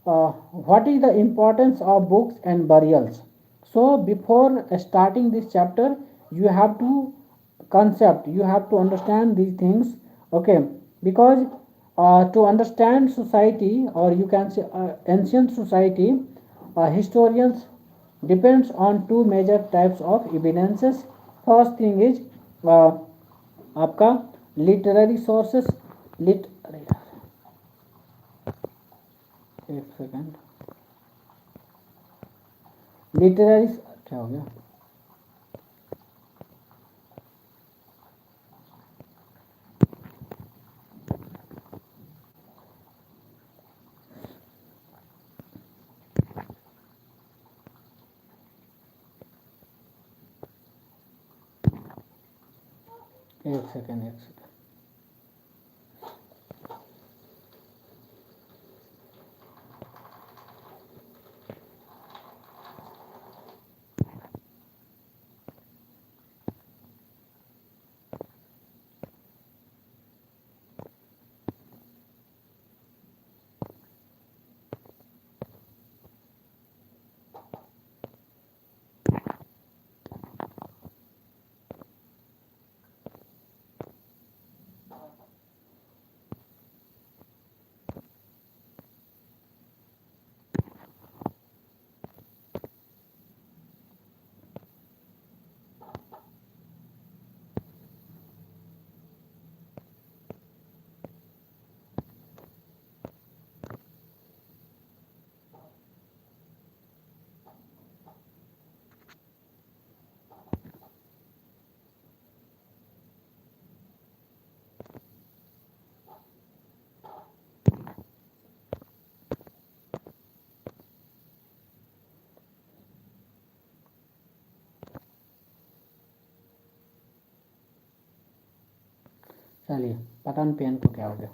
what is the importance of books and burials. So before starting this chapter you have to concept, you have to understand these things, okay, because to understand society or you can say ancient society, historians depends on two major types of evidences. First thing is आपका literary sources, lit एक second, literary क्या हो गया, एक second एक second. चलिए पता नहीं पेन को क्या हो गया।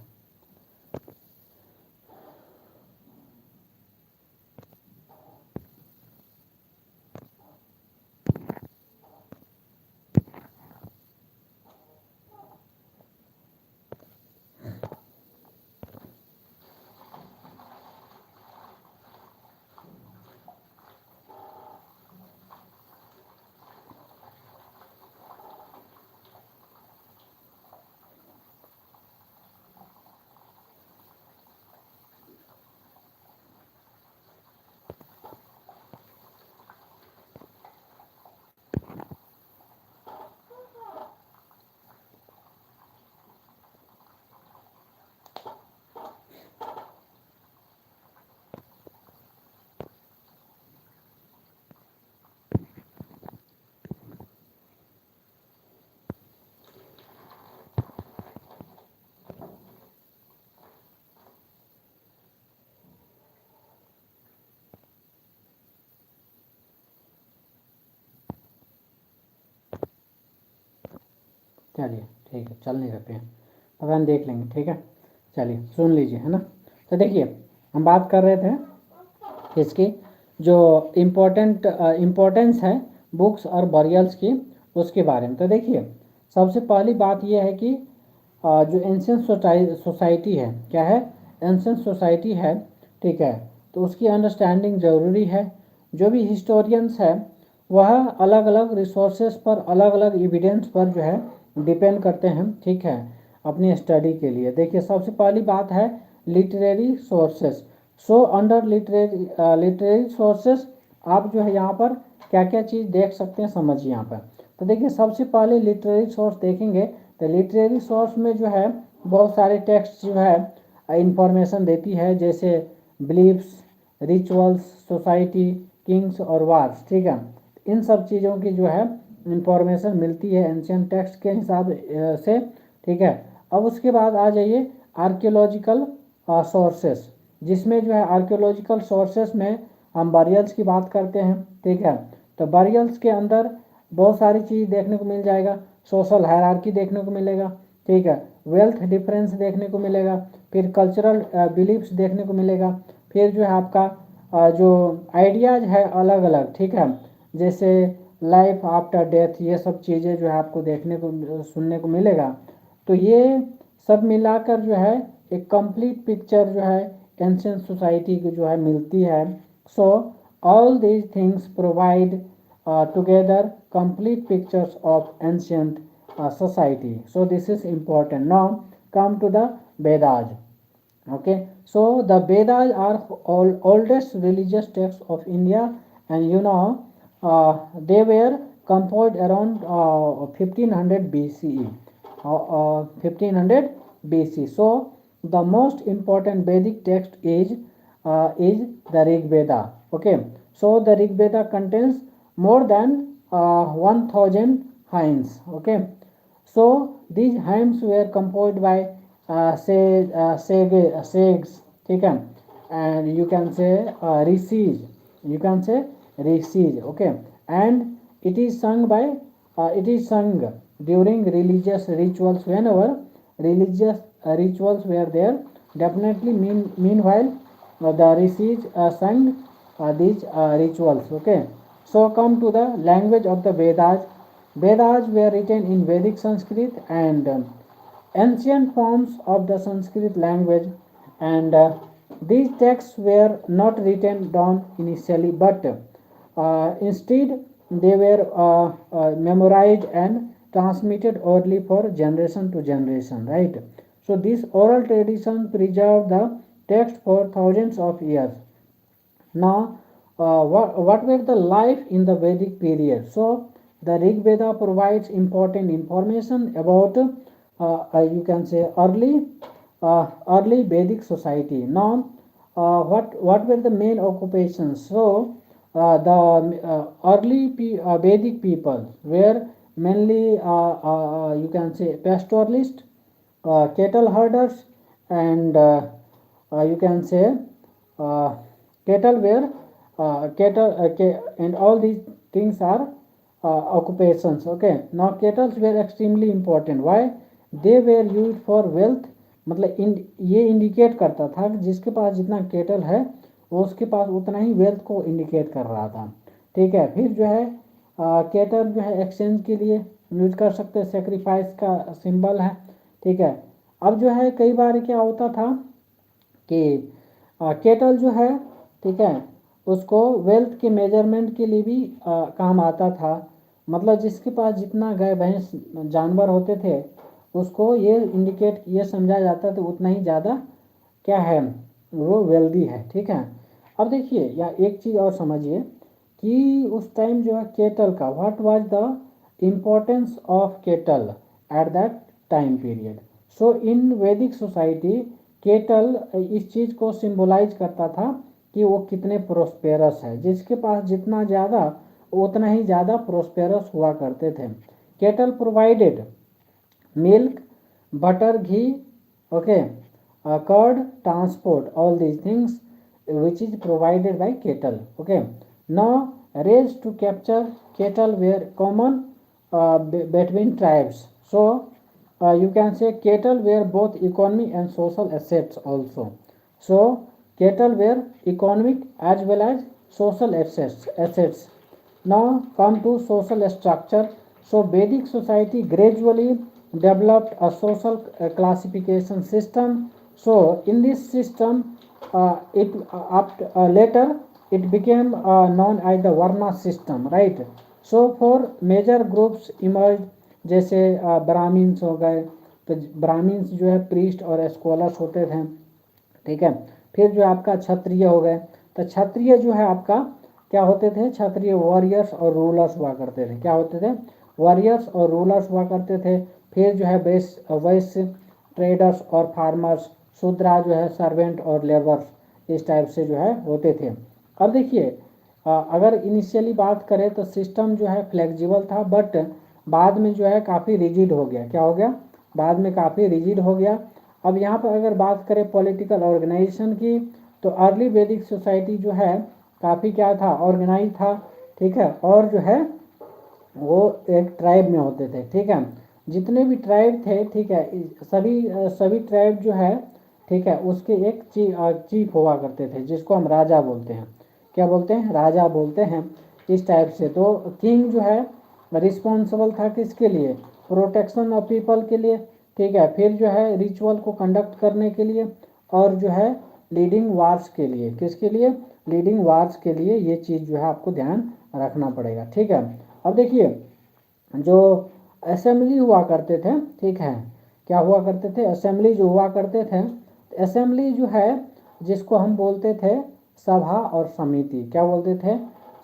चलिए ठीक है, चल नहीं रहे हैं, अपन देख लेंगे, ठीक है। चलिए सुन लीजिए, है ना। तो देखिए हम बात कर रहे थे इसकी जो इम्पोर्टेंस है बुक्स और बरियल्स की, उसके बारे में। तो देखिए सबसे पहली बात यह है कि जो एंशियंट सोसाइटी है, क्या है, एंशियंट सोसाइटी है, ठीक है, तो उसकी अंडरस्टैंडिंग ज़रूरी है। जो भी हिस्टोरियंस है वह अलग अलग रिसोर्सेज पर, अलग अलग एविडेंस पर जो है डिपेंड करते हैं, ठीक है, अपनी स्टडी के लिए। देखिए सबसे पहली बात है literary sources. So under literary sources आप जो है यहाँ पर क्या क्या चीज़ देख सकते हैं, समझिए यहाँ पर। तो देखिए सबसे पहले लिटरेरी सोर्स देखेंगे तो लिटरेरी सोर्स में जो है बहुत सारे टेक्स्ट जो है इंफॉर्मेशन देती है, जैसे बिलीफ्स, रिचुअल्स, सोसाइटी, किंग्स और वार्स, ठीक है। इन सब चीज़ों की जो है इंफॉर्मेशन मिलती है एंशियंट टेक्स्ट के हिसाब से, ठीक है। अब उसके बाद आ जाइए आर्कियोलॉजिकल सोर्सेस, जिसमें जो है आर्कियोलॉजिकल सोर्सेस में हम बरियल्स की बात करते हैं, ठीक है। तो बरियल्स के अंदर बहुत सारी चीज़ देखने को मिल जाएगा, सोशल हायरार्की देखने को मिलेगा, ठीक है, वेल्थ डिफरेंस देखने को मिलेगा, फिर कल्चरल बिलीफ्स देखने को मिलेगा, फिर जो है आपका जो आइडियाज़ है अलग अलग, ठीक है, जैसे लाइफ आफ्टर डेथ, ये सब चीज़ें जो है आपको देखने को सुनने को मिलेगा। तो ये सब मिलाकर जो है एक कंप्लीट पिक्चर जो है एंशियंट सोसाइटी की जो है मिलती है। So all these things provide together complete pictures of ancient society. So this is important. Now come to the Vedas. Okay, so the Vedas are oldest religious texts of India, and they were composed around 1500 BCE. 1500 BC. So the most important Vedic text is the Rig Veda. Okay, so the Rig Veda contains more than 1000 hymns. Okay, so these hymns were composed by sages, ठीक है, and you can say rishis, you can say rishis, okay, and it is sung during religious rituals, whenever religious rituals were there. Definitely meanwhile the rishis sang these rituals, okay. So come to the language of the Vedas. Vedas were written in Vedic Sanskrit and ancient forms of the Sanskrit language, and these texts were not written down initially, but instead they were memorized and transmitted orally for generation to generation, right. So this oral tradition preserved the text for thousands of years. Now what were the life in the Vedic period? So the Rig Veda provides important information about you can say early Vedic society. Now what were the main occupations? So the Vedic people were mainly you can say pastoralists, cattle herders, and you can say uh, cattle were and all these things are occupations, okay. Now cattle were extremely important. Why? They were used for wealth, मतलब ये indicate करता था कि जिसके पास जितना kettle है वो उसके पास उतना ही वेल्थ को इंडिकेट कर रहा था, ठीक है। फिर जो है केटल जो है एक्सचेंज के लिए यूज कर सकते हैं, सेक्रीफाइस का सिंबल है, ठीक है। अब जो है कई बार क्या होता था कि केटल जो है, ठीक है, उसको वेल्थ के मेजरमेंट के लिए भी काम आता था। मतलब जिसके पास जितना गाय भैंस जानवर होते थे उसको ये इंडिकेट ये समझा जाता था उतना ही ज़्यादा क्या है, वो वेल्दी है, ठीक है। अब देखिए या एक चीज़ और समझिए कि उस टाइम जो है केटल का what was the importance of cattle at that time period. So in Vedic society kettle इस चीज़ को सिंबलाइज करता था कि वो कितने प्रोस्पेरस है, जिसके पास जितना ज़्यादा उतना ही ज़्यादा प्रोस्पेरस हुआ करते थे। Kettle provided milk, butter, ghee, okay, curd, transport, all these things which is provided by cattle, okay. Now raised to capture cattle were common between tribes. So you can say cattle were both economic and social assets also. So cattle were economic as well as social assets. Now come to social structure. So Vedic society gradually developed a social classification system. So in this system, later it became known as the varna system, right? So for major groups emerged, जैसे Brahmins हो गए, तो Brahmins जो है priest और scholars होते थे, ठीक है। फिर जो आपका क्षत्रिय हो गए, तो क्षत्रिय जो है आपका क्या होते थे, क्षत्रिय वॉरियर्स और रूलर्स हुआ करते थे। क्या होते थे? वॉरियर्स और रूलर्स हुआ करते थे। फिर जो है वैश्य, ट्रेडर्स और फार्मर्स, शूद्रा जो है सर्वेंट और लेबर्स, इस टाइप से जो है होते थे। अब देखिए, अगर इनिशियली बात करें तो सिस्टम जो है फ्लेक्सिबल था, बट बाद में जो है काफ़ी रिजिड हो गया। क्या हो गया? बाद में काफ़ी रिजिड हो गया। अब यहाँ पर अगर बात करें पॉलिटिकल ऑर्गेनाइजेशन की, तो अर्ली वैदिक सोसाइटी जो है काफ़ी क्या था, ऑर्गेनाइज था, ठीक है। और जो है वो एक ट्राइब में होते थे, ठीक है। जितने भी ट्राइब थे, ठीक है, सभी ट्राइब जो है, ठीक है, उसके एक चीफ हुआ करते थे, जिसको हम राजा बोलते हैं। क्या बोलते हैं? राजा बोलते हैं, इस टाइप से। तो किंग जो है रिस्पॉन्सिबल था किसके लिए? प्रोटेक्शन ऑफ पीपल के लिए, ठीक है। फिर जो है रिचुअल को कंडक्ट करने के लिए, और जो है लीडिंग वार्स के लिए। किसके लिए? लीडिंग वार्स के लिए। ये चीज़ जो है आपको ध्यान रखना पड़ेगा, ठीक है। अब देखिए, जो असेंबली हुआ करते थे, ठीक है, क्या हुआ करते थे? असेंबली जो हुआ करते थे, असेंबली जो है जिसको हम बोलते थे सभा और समिति। क्या बोलते थे?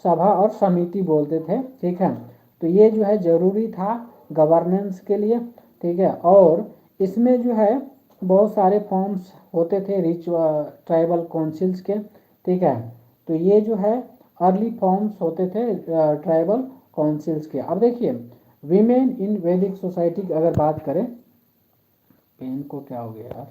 सभा और समिति बोलते थे, ठीक है। तो ये जो है ज़रूरी था गवर्नेंस के लिए, ठीक है। और इसमें जो है बहुत सारे फॉर्म्स होते थे ट्राइबल काउंसिल्स के, ठीक है। तो ये जो है अर्ली फॉर्म्स होते थे ट्राइबल काउंसिल्स के। अब देखिए, वीमेन इन वैदिक सोसाइटी की अगर बात करें, पेन को क्या हो गया यार,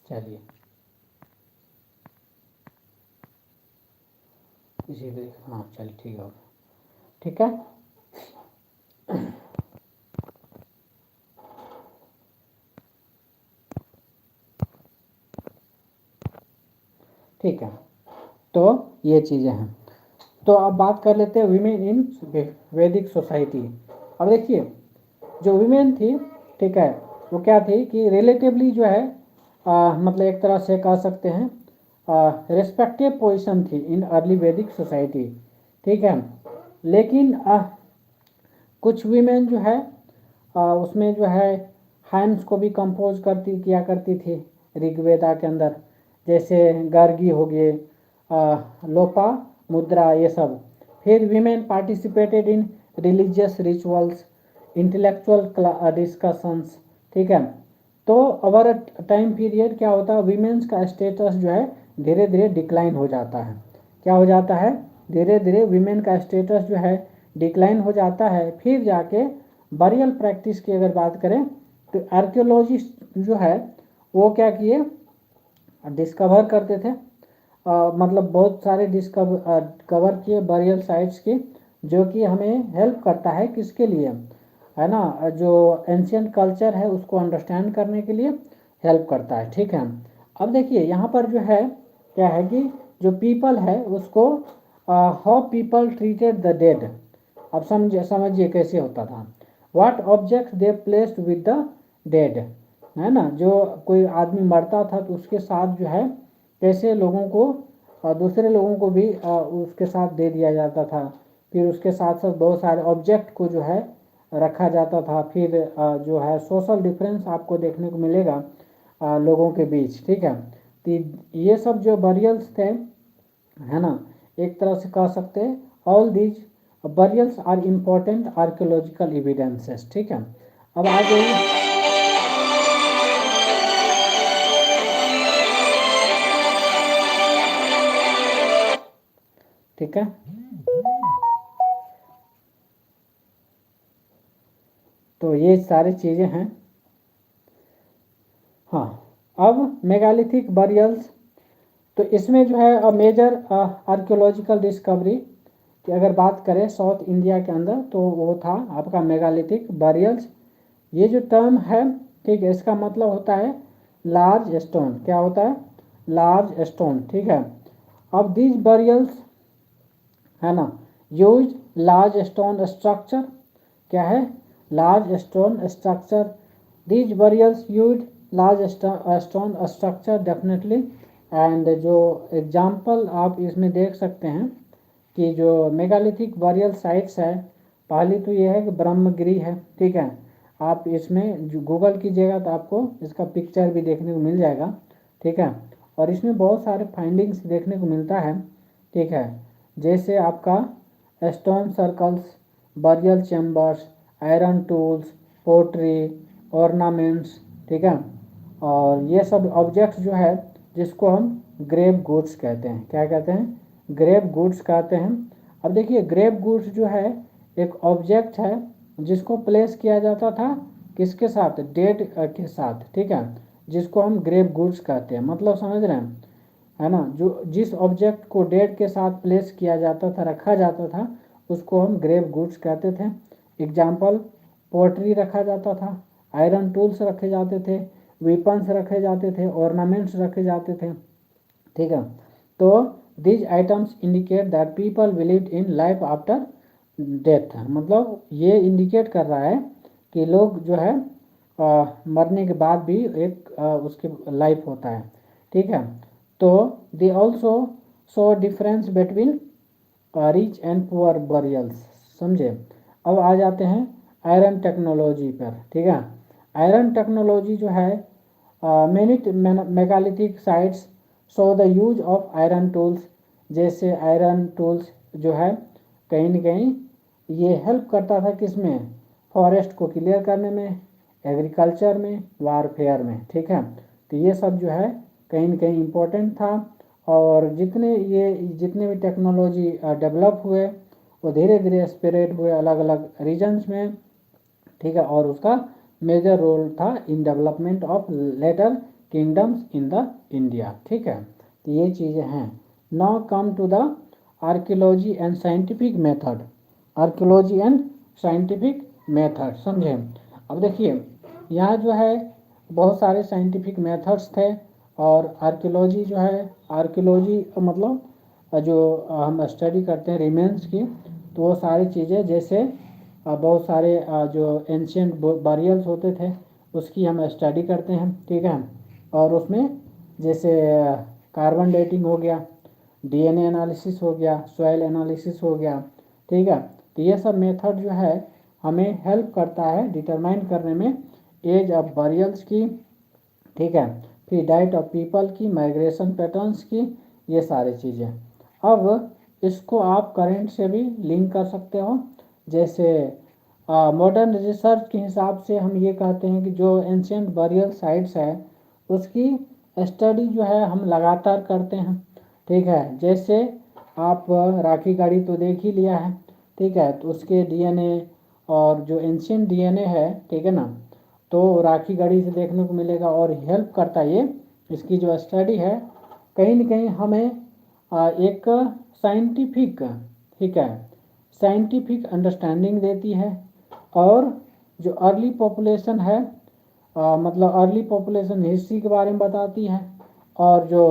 चलिए इसीलिए, हाँ चलिए ठीक है, ठीक है। ठीक है, तो ये चीज़ें हैं। तो अब बात कर लेते हैं वीमेन इन वैदिक सोसाइटी। अब देखिए, जो वीमेन थी, ठीक है, वो क्या थी कि रिलेटिवली जो है मतलब एक तरह से कह सकते हैं रिस्पेक्टिव पोजीशन थी इन अर्ली वैदिक सोसाइटी, ठीक है। लेकिन कुछ वीमेन जो है उसमें जो है हाइम्स को भी कंपोज किया करती थी ऋग्वेदा के अंदर, जैसे गार्गी हो गए, लोपा मुद्रा, ये सब। फिर women participated in religious rituals, intellectual discussions, ठीक है। तो ओवर टाइम पीरियड क्या होता है, वीमेंस का स्टेटस जो है धीरे धीरे डिक्लाइन हो जाता है। क्या हो जाता है? धीरे धीरे वीमेन का स्टेटस जो है डिक्लाइन हो जाता है। फिर जाके बरियल प्रैक्टिस की अगर बात करें, तो आर्कियोलॉजिस्ट जो है वो क्या किए, डिस्कवर करते थे, मतलब बहुत सारे कवर किए बरियल साइट्स की, जो कि हमें हेल्प करता है किसके लिए, है ना, जो एंशियंट कल्चर है उसको अंडरस्टैंड करने के लिए हेल्प करता है, ठीक है। अब देखिए यहाँ पर जो है क्या है कि जो पीपल है उसको how people treated the dead. अब समझिए कैसे होता था। What object they placed with the dead, है ना, जो कोई आदमी मरता था तो उसके साथ जो है कैसे लोगों को दूसरे लोगों को भी उसके साथ दे दिया जाता था। फिर उसके साथ साथ बहुत सारे ऑब्जेक्ट को जो है रखा जाता था। फिर जो है सोशल डिफरेंस आपको देखने को मिलेगा लोगों के बीच, ठीक है। तो ये सब जो बरियल्स थे, है ना, एक तरह से कह सकते हैं all these burials are important archaeological evidences, ठीक है। अब आगे ठीक है। तो ये सारी चीज़ें हैं। हाँ, अब मेगालिथिक बरियल्स, तो इसमें जो है मेजर आर्कियोलॉजिकल डिस्कवरी की अगर बात करें साउथ इंडिया के अंदर, तो वो था आपका मेगालिथिक बरियल्स। ये जो टर्म है, ठीक है, इसका मतलब होता है लार्ज स्टोन। क्या होता है? लार्ज स्टोन, ठीक है। अब दीज बरियल्स है ना, यूज लार्ज स्टोन स्ट्रक्चर। क्या है? Large stone structure. These burials use large stone structure definitely. And जो एग्जाम्पल आप इसमें देख सकते हैं कि जो मेगालिथिक बरियल साइट्स है, पहली तो ये है कि ब्रह्मगिरी है, ठीक है। आप इसमें जो गूगल कीजिएगा तो आपको इसका पिक्चर भी देखने को मिल जाएगा, ठीक है। और इसमें बहुत सारे फाइंडिंग्स देखने को मिलता है, ठीक है। जैसे आपका stone circles, burial chambers, iron tools, pottery, ornaments, ठीक है। और ये सब ऑब्जेक्ट्स जो है जिसको हम ग्रेव गुड्स कहते हैं। क्या कहते हैं? ग्रेव गुड्स कहते हैं। अब देखिए, ग्रेव गुड्स जो है एक ऑब्जेक्ट है जिसको प्लेस किया जाता था किसके साथ? डेड के साथ, ठीक है, जिसको हम ग्रेव गुड्स कहते हैं। मतलब समझ रहे हैं, है ना। जो जिस ऑब्जेक्ट को डेड के साथ प्लेस किया जाता था, रखा जाता था, उसको हम ग्रेव गुड्स कहते थे। एग्जाम्पल, पोट्री रखा जाता था, आयरन टूल्स रखे जाते थे, वेपन्स रखे जाते थे, ऑर्नामेंट्स रखे जाते थे, ठीक है। तो these items indicate that people believe in life after death. मतलब ये इंडिकेट कर रहा है कि लोग जो है मरने के बाद भी एक उसके लाइफ होता है, ठीक है। तो they also show difference between rich and poor burials. समझे? अब आ जाते हैं आयरन टेक्नोलॉजी पर, ठीक है। आयरन टेक्नोलॉजी जो है, many megalithic sites show the use of iron tools. जैसे आयरन टूल्स जो है कहीं न कहीं ये हेल्प करता था किसमें? फॉरेस्ट को क्लियर करने में, एग्रीकल्चर में, वारफेयर में, ठीक है। तो ये सब जो है कहीं न कहीं इम्पोर्टेंट था। और जितने भी टेक्नोलॉजी डेवलप हुए वो धीरे धीरे स्प्रेड हुए अलग अलग रीजन्स में, ठीक है। और उसका मेजर रोल था in development of later kingdoms in the India, ठीक है। तो ये चीज़ें हैं। Now come to the archaeology and scientific method. Archaeology and scientific method, समझे? अब देखिए, यहाँ जो है बहुत सारे साइंटिफिक मेथड्स थे। और आर्कियोलॉजी जो है, आर्कियोलॉजी मतलब जो हम स्टडी करते हैं रिमेन्स की, तो वो सारी चीज़ें जैसे बहुत सारे जो एंशियंट बरियल्स होते थे उसकी हम स्टडी करते हैं, ठीक है। और उसमें जैसे कार्बन डेटिंग हो गया, डीएनए एनालिसिस हो गया, सॉइल एनालिसिस हो गया, ठीक है। तो ये सब मेथड जो है हमें हेल्प करता है डिटरमाइन करने में एज ऑफ बरियल्स की, ठीक है। फिर डाइट ऑफ पीपल की, माइग्रेशन पैटर्न्स की, ये सारी चीज़ें। अब इसको आप करंट से भी लिंक कर सकते हो। जैसे मॉडर्न रिसर्च के हिसाब से हम ये कहते हैं कि जो एंशियंट बरियल साइट्स है उसकी स्टडी जो है हम लगातार करते हैं, ठीक है। जैसे आप राखी गढ़ी तो देख ही लिया है, ठीक है। तो उसके डीएनए और जो एंशियंट डीएनए है, ठीक है ना, तो राखी गढ़ी से देखने को मिलेगा। और हेल्प करता है ये, इसकी जो स्टडी है कहीं न कहीं हमें एक साइंटिफिक, ठीक है, साइंटिफिक अंडरस्टैंडिंग देती है। और जो अर्ली पॉपुलेशन है, मतलब अर्ली पॉपुलेशन हिस्ट्री के बारे में बताती है। और जो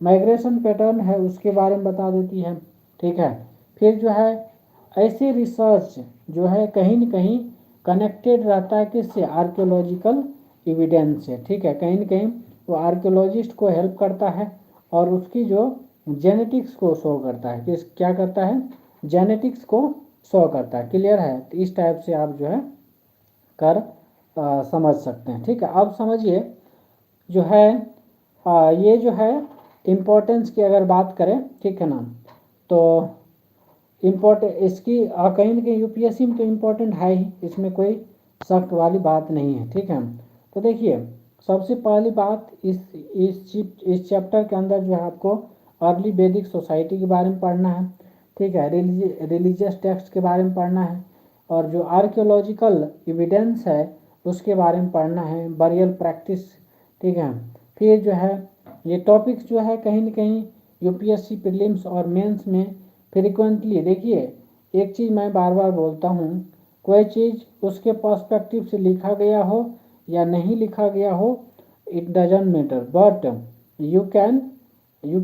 माइग्रेशन पैटर्न है उसके बारे में बता देती है, ठीक है। फिर जो है ऐसे रिसर्च जो है कहीं न कहीं कनेक्टेड रहता है किससे? आर्कियोलॉजिकल एविडेंस से, ठीक है। कहीं न कहीं वो आर्कियोलॉजिस्ट को हेल्प करता है और उसकी जो जेनेटिक्स को शो करता है। किस क्या करता है? जेनेटिक्स को शो करता है। क्लियर है? तो इस टाइप से आप जो है कर समझ सकते हैं, ठीक है। अब समझिए जो है ये जो है इम्पोर्टेंस की अगर बात करें, ठीक है ना, तो इम्पोर्टेंट इसकी कहीं न कहीं यूपीएससी में तो इम्पोर्टेंट है ही, इसमें कोई शक वाली बात नहीं है, ठीक है। तो देखिए, सबसे पहली बात इस चैप्टर के अंदर जो है आपको अर्ली वैदिक सोसाइटी के बारे में पढ़ना है, ठीक है, रिलीजियस टेक्स्ट के बारे में पढ़ना है, और जो आर्कियोलॉजिकल एविडेंस है उसके बारे में पढ़ना है, बरियल प्रैक्टिस, ठीक है। फिर जो है ये टॉपिक्स जो है कहीं ना कहीं यूपीएससी प्रीलिम्स और मेंस में फ्रिक्वेंटली, देखिए एक चीज़ मैं बार बार बोलता हूँ, कोई चीज़ उसके पर्सपेक्टिव से लिखा गया हो या नहीं लिखा गया हो, it doesn't matter, but you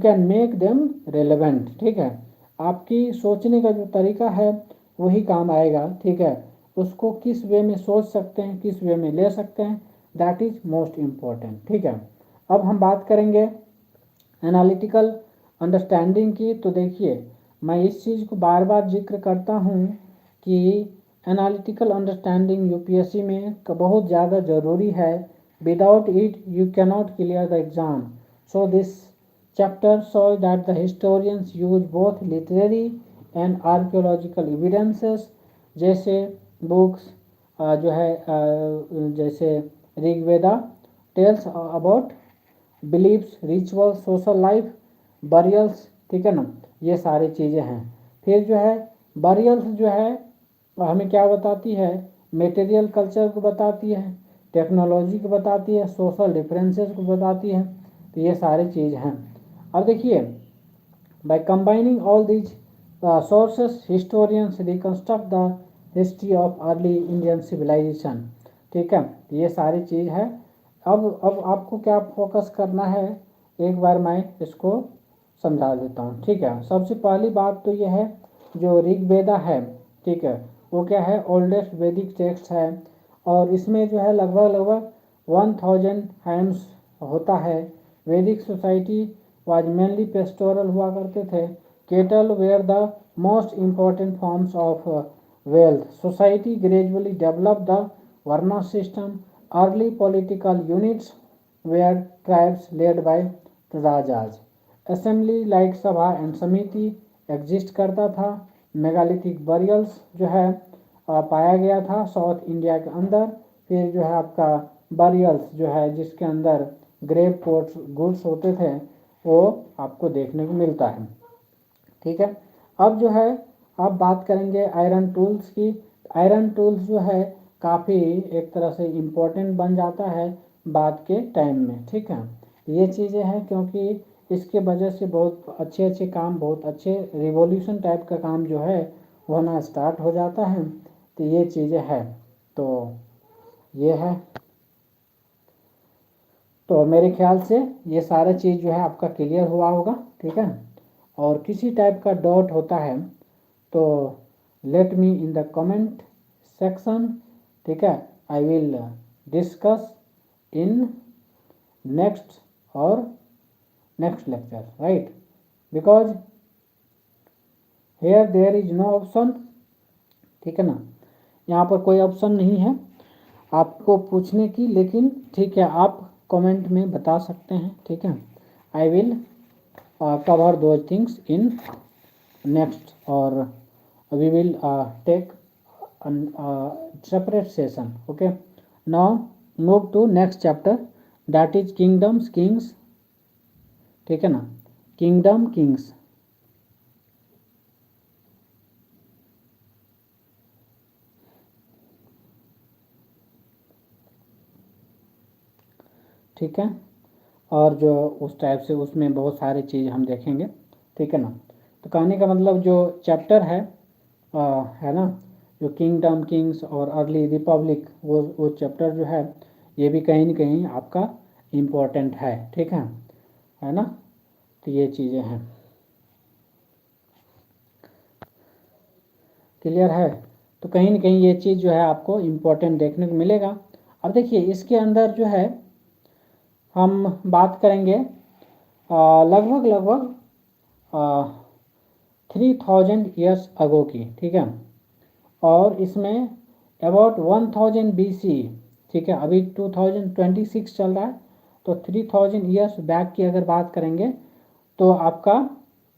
can make them relevant, ठीक है। आपकी सोचने का जो तरीका है वही काम आएगा, ठीक है। उसको किस वे में सोच सकते हैं, किस वे में ले सकते हैं, दैट इज मोस्ट इम्पॉर्टेंट, ठीक है। अब हम बात करेंगे एनालिटिकल अंडरस्टैंडिंग की। तो देखिए मैं इस चीज़ को बार बार जिक्र करता हूँ कि एनालिटिकल अंडरस्टैंडिंग यूपीएससी में बहुत ज़्यादा ज़रूरी है। Without it you cannot clear the exam. So this chapter saw that the historians use both literary and archaeological evidences, जैसे बुक्स जो है जैसे Rigveda tells about beliefs, ritual, social life, burials, ठीक है ना, ये सारी चीज़ें हैं। फिर जो है बरियल्स जो है हमें क्या बताती है, मटेरियल कल्चर को बताती है, टेक्नोलॉजी को बताती है, सोशल डिफरेंसेस को बताती है। तो ये सारी चीज़ हैं। अब देखिए by combining all these sources historians reconstruct the history of early Indian civilisation, ठीक है। ये सारी चीज़ है। अब आपको क्या फोकस करना है, एक बार मैं इसको समझा देता हूँ, ठीक है। सबसे पहली बात तो ये है जो ऋग्वेदा है, ठीक है, वो क्या है, ओल्डेस्ट वैदिक टेक्स्ट है, और इसमें जो है लगभग 1000 हैम्स होता है। वैदिक सोसाइटी वाज मेनली पेस्टोरल हुआ करते थे। Cattle were the most important forms of wealth. Society gradually develop the varna system. Early political units were tribes led by rajas. Assembly like sabha and samiti exist करता था। मेगालिथिक बरियल्स जो है पाया गया था साउथ इंडिया के अंदर। फिर जो है आपका बरियल्स जो है जिसके अंदर ग्रेव कोट्स गुड्स होते थे वो आपको देखने को मिलता है, ठीक है। अब जो है आप बात करेंगे आयरन टूल्स की। आयरन टूल्स जो है काफ़ी एक तरह से इम्पोर्टेंट बन जाता है बाद के टाइम में, ठीक है। ये चीज़ें हैं क्योंकि इसके वजह से बहुत अच्छे अच्छे काम, बहुत अच्छे रिवॉल्यूशन टाइप का काम जो है होना स्टार्ट हो जाता है। तो ये चीज़ें हैं, तो ये है। तो मेरे ख्याल से ये सारा चीज़ जो है आपका क्लियर हुआ होगा, ठीक है। और किसी टाइप का डाउट होता है तो let me in the comment section, ठीक है। I will discuss in next और next lecture, right, because here there is no option, ठीक है ना, यहाँ पर कोई ऑप्शन नहीं है आपको पूछने की, लेकिन ठीक है आप कमेंट में बता सकते हैं, ठीक है। I will cover those things in next, और we will take separate session, okay. Now move to next chapter, that is kingdoms kings, ठीक है ना, किंगडम किंग्स। ठीक है, और जो उस टाइप से उसमें बहुत सारी चीज़ हम देखेंगे, ठीक है ना। तो कहने का मतलब जो चैप्टर है ना, जो किंगडम किंग्स और अर्ली रिपब्लिक, वो चैप्टर जो है ये भी कहीं ना कहीं आपका इम्पोर्टेंट है, ठीक है ना। तो ये चीज़ें हैं, क्लियर है। तो कहीं ना कहीं ये चीज़ जो है आपको इम्पोर्टेंट देखने को मिलेगा। अब देखिए इसके अंदर जो है हम बात करेंगे लगभग 3000 ईयर्स अगो की, ठीक है। और इसमें अबाउट 1000 BC, ठीक है, अभी 2026 चल रहा है, तो 3000 ईयर्स बैक की अगर बात करेंगे तो आपका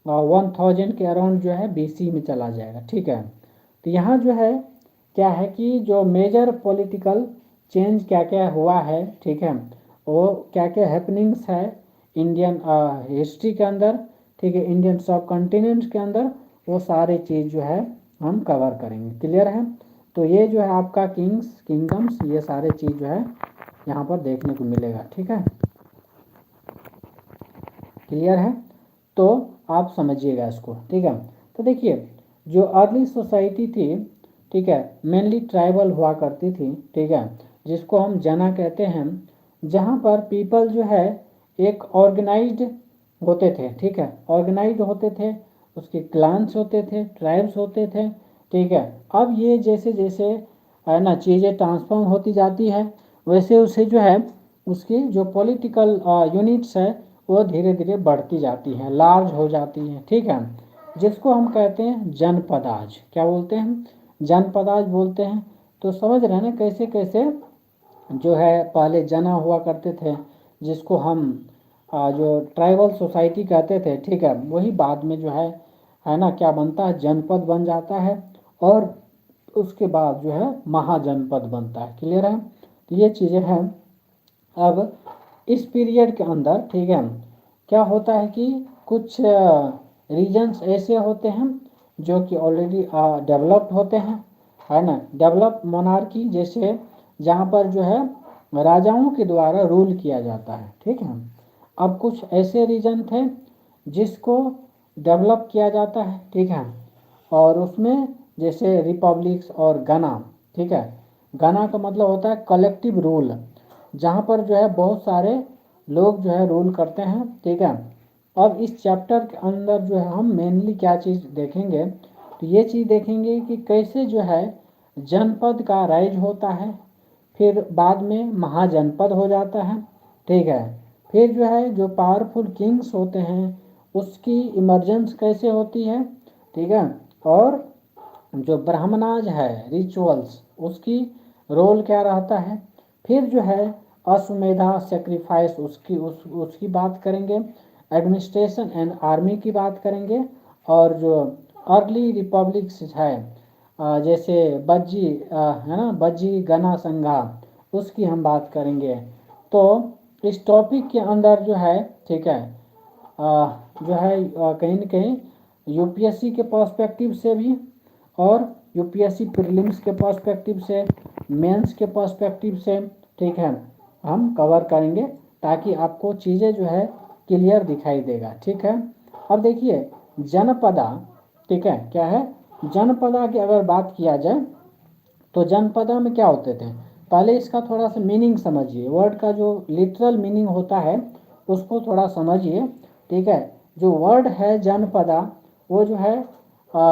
1000 के अराउंड जो है BC में चला जाएगा, ठीक है। तो यहाँ जो है क्या है कि जो मेजर पॉलिटिकल चेंज क्या क्या हुआ है, ठीक है, वो क्या क्या हैपनिंग्स है इंडियन हिस्ट्री के अंदर, ठीक है, इंडियन सब कॉन्टिनेंट के अंदर, वो सारे चीज़ जो है हम कवर करेंगे। क्लियर है? तो ये जो है आपका किंग्स किंगडम्स ये सारे चीज़ जो है यहाँ पर देखने को मिलेगा। ठीक है, क्लियर है? तो आप समझिएगा इसको। ठीक है, तो देखिए जो अर्ली सोसाइटी थी, ठीक है, मेनली ट्राइबल हुआ करती थी। ठीक है, जिसको हम जना कहते हैं, जहाँ पर पीपल जो है एक ऑर्गेनाइज्ड होते थे। ठीक है, ऑर्गेनाइज्ड होते थे, उसके क्लान्स होते थे, ट्राइब्स होते थे। ठीक है, अब ये जैसे जैसे है ना चीज़ें ट्रांसफॉर्म होती जाती है, वैसे उसे जो है उसकी जो पॉलिटिकल यूनिट्स है वो धीरे धीरे बढ़ती जाती हैं, लार्ज हो जाती हैं। ठीक है, जिसको हम कहते हैं जनपदाज। क्या बोलते हैं? जनपदाज बोलते हैं। तो समझ रहे हैं ना कैसे कैसे जो है पहले जना हुआ करते थे, जिसको हम जो ट्राइबल सोसाइटी कहते थे। ठीक है, वही बाद में जो है ना क्या बनता है, जनपद बन जाता है, और उसके बाद जो है महाजनपद बनता है। क्लियर है? तो ये चीज़ें हैं। अब इस पीरियड के अंदर, ठीक है, क्या होता है कि कुछ रीजन्स ऐसे होते हैं जो कि ऑलरेडी डेवलप्ड होते हैं, है ना, डेवलप्ड मोनार्की, जैसे जहाँ पर जो है राजाओं के द्वारा रूल किया जाता है। ठीक है, अब कुछ ऐसे रीजन थे जिसको डेवलप किया जाता है। ठीक है, और उसमें जैसे रिपब्लिक्स और गना। ठीक है, गना का मतलब होता है कलेक्टिव रूल, जहाँ पर जो है बहुत सारे लोग जो है रूल करते हैं। ठीक है, अब इस चैप्टर के अंदर जो है हम मेनली क्या चीज़ देखेंगे, तो ये चीज़ देखेंगे कि कैसे जो है जनपद का राइज होता है, फिर बाद में महाजनपद हो जाता है। ठीक है, फिर जो है जो पावरफुल किंग्स होते हैं उसकी इमरजेंस कैसे होती है। ठीक है, और जो ब्राह्मणाज है रिचुअल्स उसकी रोल क्या रहता है। फिर जो है अश्वमेधा सेक्रीफाइस उसकी बात करेंगे, एडमिनिस्ट्रेशन एंड आर्मी की बात करेंगे, और जो अर्ली रिपब्लिक्स है जैसे बज्जी है ना, बज्जी गना संघा, उसकी हम बात करेंगे। तो इस टॉपिक के अंदर जो है, ठीक है, जो है कहीं न कहीं यूपीएससी के पर्सपेक्टिव से भी, और यूपीएससी प्रीलिम्स के पर्सपेक्टिव से, मेंस के पर्सपेक्टिव से, ठीक है, हम कवर करेंगे, ताकि आपको चीज़ें जो है क्लियर दिखाई देगा। ठीक है, अब देखिए जनपदा, ठीक है, क्या है जनपदा की अगर बात किया जाए तो जनपदा में क्या होते थे, पहले इसका थोड़ा सा मीनिंग समझिए, वर्ड का जो लिटरल मीनिंग होता है उसको थोड़ा समझिए। ठीक है, जो वर्ड है जनपदा वो जो है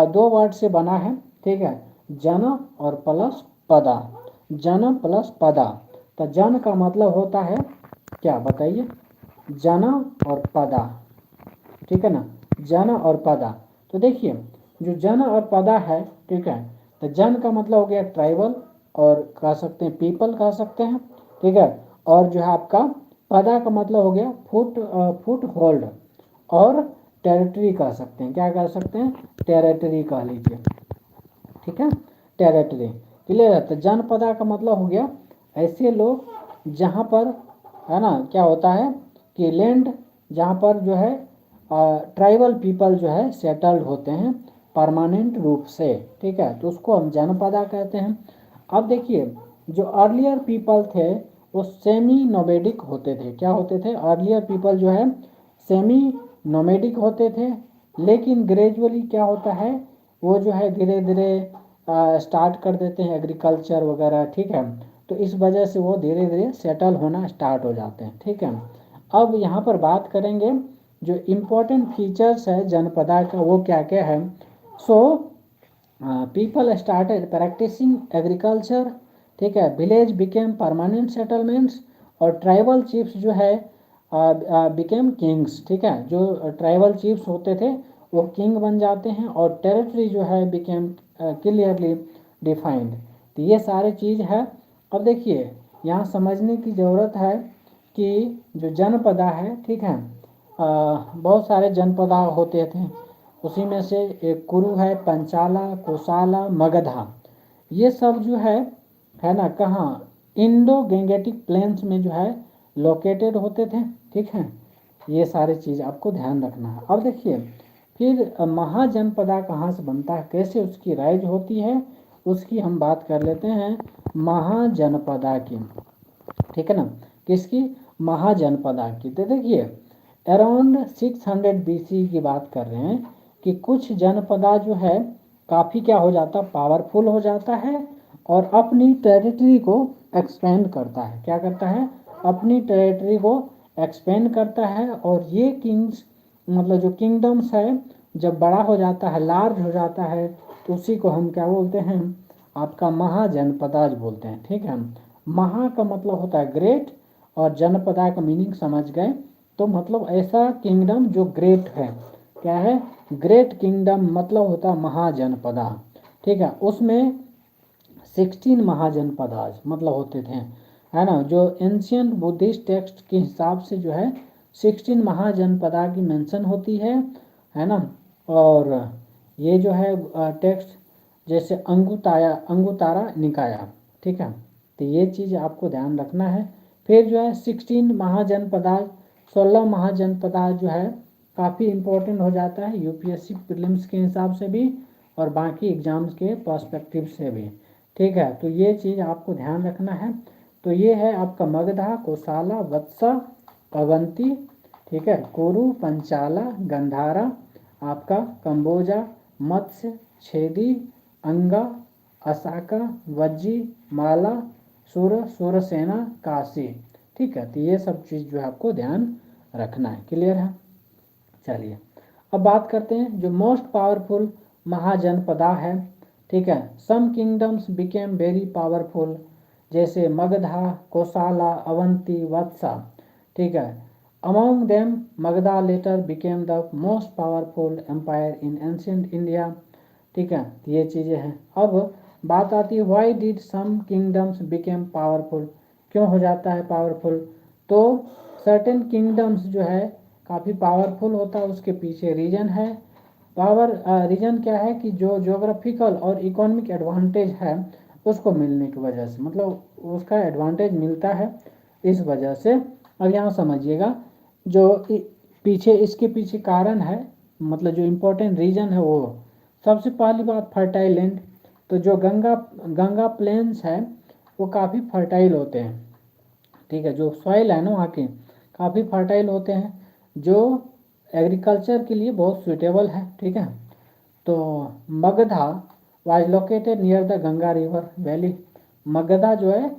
दो वर्ड से बना है। ठीक है, जन और प्लस पदा, जन प्लस पदा। तो जन का मतलब होता है क्या बताइए, जन और पदा। ठीक है ना, जन और पदा। तो देखिए जो जन और पदा है, ठीक है, तो जन का मतलब हो गया ट्राइबल, और कह सकते हैं पीपल कह सकते हैं। ठीक है, और जो है आपका पदा का मतलब हो गया फुट होल्ड, और टेरिटरी कह सकते हैं। क्या कह सकते हैं, टेरिटरी कह लीजिए। ठीक है, टेरिटरी। क्लियर है? तो जनपदा का मतलब हो गया ऐसे लोग जहाँ पर है ना क्या होता है कि लैंड जहाँ पर जो है ट्राइबल पीपल जो है सेटल्ड होते हैं परमानेंट रूप से। ठीक है, तो उसको हम जनपदा कहते हैं। अब देखिए जो अर्लियर पीपल थे वो सेमी नोमेडिक होते थे। क्या होते थे, अर्लियर पीपल जो है सेमी नोमेडिक होते थे, लेकिन ग्रेजुअली क्या होता है वो जो है धीरे धीरे स्टार्ट कर देते हैं एग्रीकल्चर वगैरह। ठीक है, तो इस वजह से वो धीरे धीरे सेटल होना स्टार्ट हो जाते हैं। ठीक है, अब यहाँ पर बात करेंगे जो इम्पोर्टेंट फीचर्स है जनपदा का वो क्या क्या है। So people started practising agriculture. ठीक है, विलेज बिकेम परमानेंट सेटलमेंट्स, और ट्राइबल चीफ्स जो है बिकेम किंग्स। ठीक है, जो ट्राइबल चीफ्स होते थे वो किंग बन जाते हैं, और टेरिटरी जो है बिकेम क्लियरली डिफाइंड। तो ये सारे चीज़ है। अब देखिए यहाँ समझने की ज़रूरत है कि जो जनपदा है, ठीक है, बहुत सारे जनपदा होते थे, उसी में से एक कुरु है, पंचाला, कोसाला, मगधा, ये सब जो है ना कहाँ इंडो गेंगेटिक प्लेन्स में जो है लोकेटेड होते थे। ठीक है, ये सारी चीज़ आपको ध्यान रखना है। अब देखिए फिर महाजनपदा कहाँ से बनता है, कैसे उसकी राइज होती है, उसकी हम बात कर लेते हैं महाजनपदा की, ठीक है ना। किसकी, महाजनपदा की। तो देखिए अराउंड 600 BC की बात कर रहे हैं कि कुछ जनपदा जो है काफ़ी क्या हो जाता, पावरफुल हो जाता है और अपनी टेरिटरी को एक्सपेंड करता है। क्या करता है, अपनी टेरिटरी को एक्सपेंड करता है। और ये किंग्स मतलब जो किंगडम्स है जब बड़ा हो जाता है, लार्ज हो जाता है, तो उसी को हम क्या बोलते हैं, आपका महाजनपदाज बोलते हैं, ठीक है। महा का मतलब होता है ग्रेट और जनपदा का मीनिंग समझ गए, तो मतलब ऐसा किंगडम जो ग्रेट है, क्या है, ग्रेट किंगडम मतलब होता है महाजनपदा, ठीक है। उसमें 16 महाजनपदाज मतलब होते थे, है ना। जो एंशियंट बुद्धिस्ट टेक्स्ट के हिसाब से जो है 16 महाजनपदा की मेंशन होती है ना। और ये जो है टेक्स्ट जैसे अंगुतारा निकाया, ठीक है। तो ये चीज़ आपको ध्यान रखना है। फिर जो है 16 महाजनपदाज, 16 महाजनपदाज जो है काफ़ी इम्पोर्टेंट हो जाता है यूपीएससी प्रीलिम्स के हिसाब से भी और बाकी एग्जाम्स के पर्सपेक्टिव से भी, ठीक है। तो ये चीज़ आपको ध्यान रखना है। तो ये है आपका मगधा, कोसाला, वत्सा, अवंती, ठीक है, कुरु, पंचाला, गंधारा, आपका कंबोजा, मत्स्य, छेदी, अंगा, असाका, वज्जी, माला, सूरसेना, काशी, ठीक है। तो ये सब चीज़ जो है आपको ध्यान रखना है। क्लियर है। चलिए अब बात करते हैं जो मोस्ट पावरफुल महाजनपदा है, ठीक है। Some kingdoms became very powerful, जैसे मगधा, कोसाला, अवंती, वत्सा, ठीक है। Among them Magadha later became the most powerful empire in ancient India, ठीक है। ये चीज़ें हैं। अब बात आती है why did some kingdoms became powerful, क्यों हो जाता है पावरफुल। तो सर्टेन किंगडम्स जो है काफ़ी पावरफुल होता है, उसके पीछे रीजन है। रीजन क्या है कि जो ज्योग्राफिकल और इकोनॉमिक एडवांटेज है उसको मिलने की वजह से, मतलब उसका एडवांटेज मिलता है इस वजह से। अब यहाँ समझिएगा जो पीछे इसके पीछे कारण है, मतलब जो इम्पोर्टेंट रीजन है वो, सबसे पहली बात फर्टाइल लैंड। तो जो गंगा प्लेन्स है वो काफ़ी फर्टाइल होते हैं, ठीक है। जो सॉइल है ना वहाँ के काफ़ी फर्टाइल होते हैं, जो एग्रीकल्चर के लिए बहुत सूटेबल है, ठीक है। तो Magadha was located near the Ganga river valley, Magadha जो है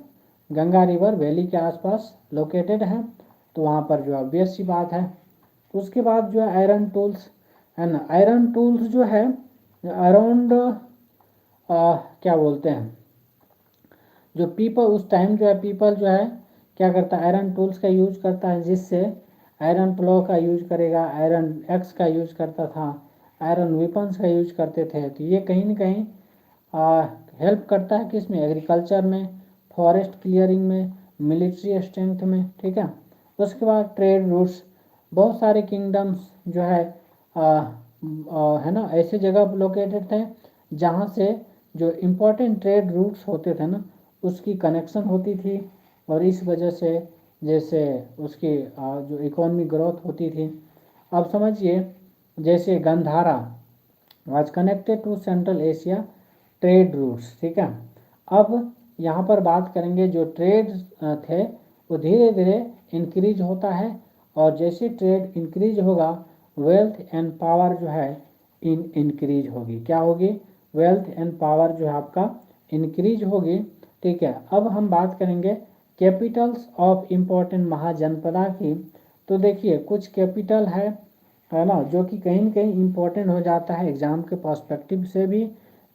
गंगा रिवर वैली के आसपास लोकेटेड है, तो वहाँ पर जो ऑब्वियस सी बात है। उसके बाद जो है आयरन टूल्स, है ना। आयरन टूल्स जो है अराउंड क्या बोलते हैं, जो पीपल उस टाइम जो है पीपल जो है क्या करता है, आयरन टूल्स का यूज करता है, जिससे आयरन प्लो का यूज करेगा, आयरन एक्स का यूज करता था, आयरन वेपन्स का यूज करते थे। तो ये कहीं ना कहीं हेल्प करता है किसमें, एग्रीकल्चर में, फॉरेस्ट क्लियरिंग में, मिलिट्री स्ट्रेंथ में, ठीक है। उसके बाद ट्रेड रूट्स, बहुत सारे किंगडम्स जो है है ना ऐसे जगह लोकेटेड थे जहाँ से जो इम्पोर्टेंट ट्रेड रूट्स होते थे ना उसकी कनेक्शन होती थी, और इस वजह से जैसे उसकी जो इकोनॉमिक ग्रोथ होती थी। अब समझिए जैसे Gandhara was connected to central Asia trade routes, ठीक है। अब यहाँ पर बात करेंगे जो ट्रेड थे वो धीरे धीरे इंक्रीज होता है, और जैसे ट्रेड इंक्रीज होगा वेल्थ एंड पावर जो है इंक्रीज होगी। क्या होगी, वेल्थ एंड पावर जो है आपका इंक्रीज होगी, ठीक है। अब हम बात करेंगे कैपिटल्स ऑफ इम्पोर्टेंट महाजनपदा की। तो देखिए कुछ कैपिटल है ना जो कि कहीं न कहीं इम्पोर्टेंट हो जाता है एग्जाम के पर्सपेक्टिव से भी।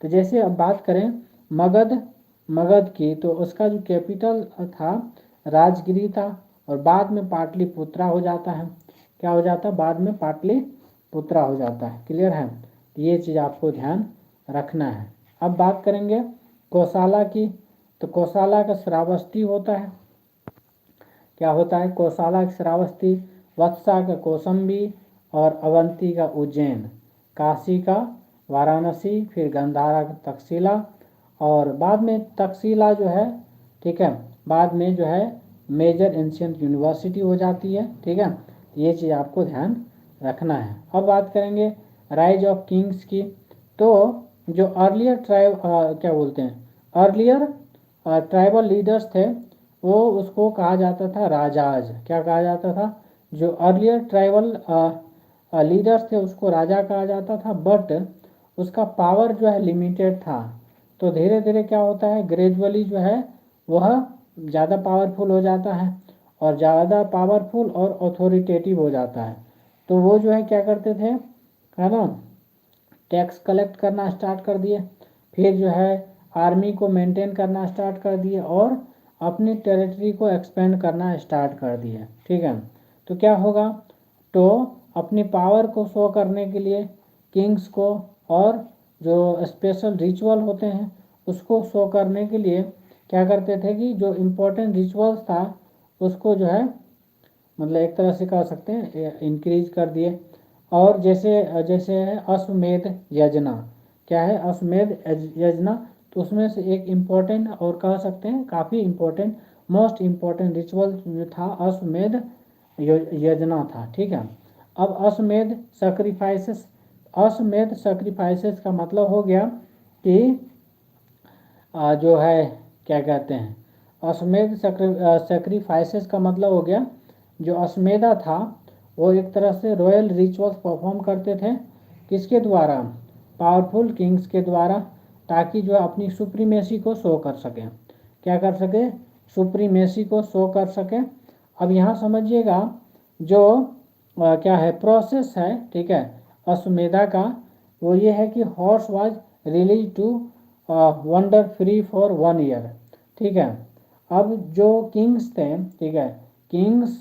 तो जैसे अब बात करें मगध की, तो उसका जो कैपिटल था राजगिरी था, और बाद में पाटलिपुत्रा हो जाता है। क्या हो जाता है, बाद में पाटलिपुत्रा हो जाता है। क्लियर है। ये चीज़ आपको ध्यान रखना है। अब बात करेंगे कोसाला की, तो कोसाला का श्रावस्ती होता है। क्या होता है, कोसाला का श्रावस्ती, वत्सा का कौसंबी, और अवंती का उज्जैन, काशी का वाराणसी, फिर गंधारा का तक्षशिला, और बाद में तक्षशिला जो है, ठीक है, बाद में जो है मेजर एंशियंट यूनिवर्सिटी हो जाती है, ठीक है। ये चीज़ आपको ध्यान रखना है। अब बात करेंगे राइज ऑफ किंग्स की। तो जो अर्लियर क्या बोलते हैं, अर्लियर ट्राइबल लीडर्स थे वो उसको कहा जाता था राजाज। क्या कहा जाता था? जो अर्लियर ट्राइबल लीडर्स थे उसको राजा कहा जाता था, बट उसका पावर जो है लिमिटेड था। तो धीरे धीरे क्या होता है, ग्रेजुअली जो है वह ज़्यादा पावरफुल हो जाता है, और ज़्यादा पावरफुल और अथॉरिटेटिव हो जाता है। तो वो जो है क्या करते थे, है ना, टैक्स कलेक्ट करना स्टार्ट कर दिए, फिर जो है आर्मी को मेंटेन करना स्टार्ट कर दिए, और अपनी टेरिटरी को एक्सपेंड करना स्टार्ट कर दिए। ठीक है, तो क्या होगा, तो अपनी पावर को शो करने के लिए किंग्स को, और जो स्पेशल रिचुअल होते हैं उसको शो करने के लिए क्या करते थे कि जो इम्पोर्टेंट रिचुअल्स था उसको जो है मतलब एक तरह से कह सकते हैं इंक्रीज कर दिए। और जैसे जैसे है अश्वमेध यज्ञ, क्या है अश्वमेध यज्ञ, तो उसमें से एक इम्पोर्टेंट और कह सकते हैं काफ़ी इम्पोर्टेंट मोस्ट इम्पोर्टेंट रिचुअल जो था अश्वमेध यज्ञ था। ठीक है, अब अश्वमेध सैक्रिफाइसेस का मतलब हो गया कि जो है क्या कहते हैं, अश्वमेध सैक्रिफाइसेस का मतलब हो गया, जो अश्वमेधा था वो एक तरह से रॉयल रिचुअल्स परफॉर्म करते थे। किसके द्वारा? पावरफुल किंग्स के द्वारा, ताकि जो अपनी सुप्रीमेसी को शो कर सके। क्या कर सके? सुप्रीमेसी को शो कर सके। अब यहाँ समझिएगा जो क्या है प्रोसेस है, ठीक है, अश्वमेधा का, वो ये है कि horse was release to wander free for 1 year. ठीक है, अब जो किंग्स थे, ठीक है, kings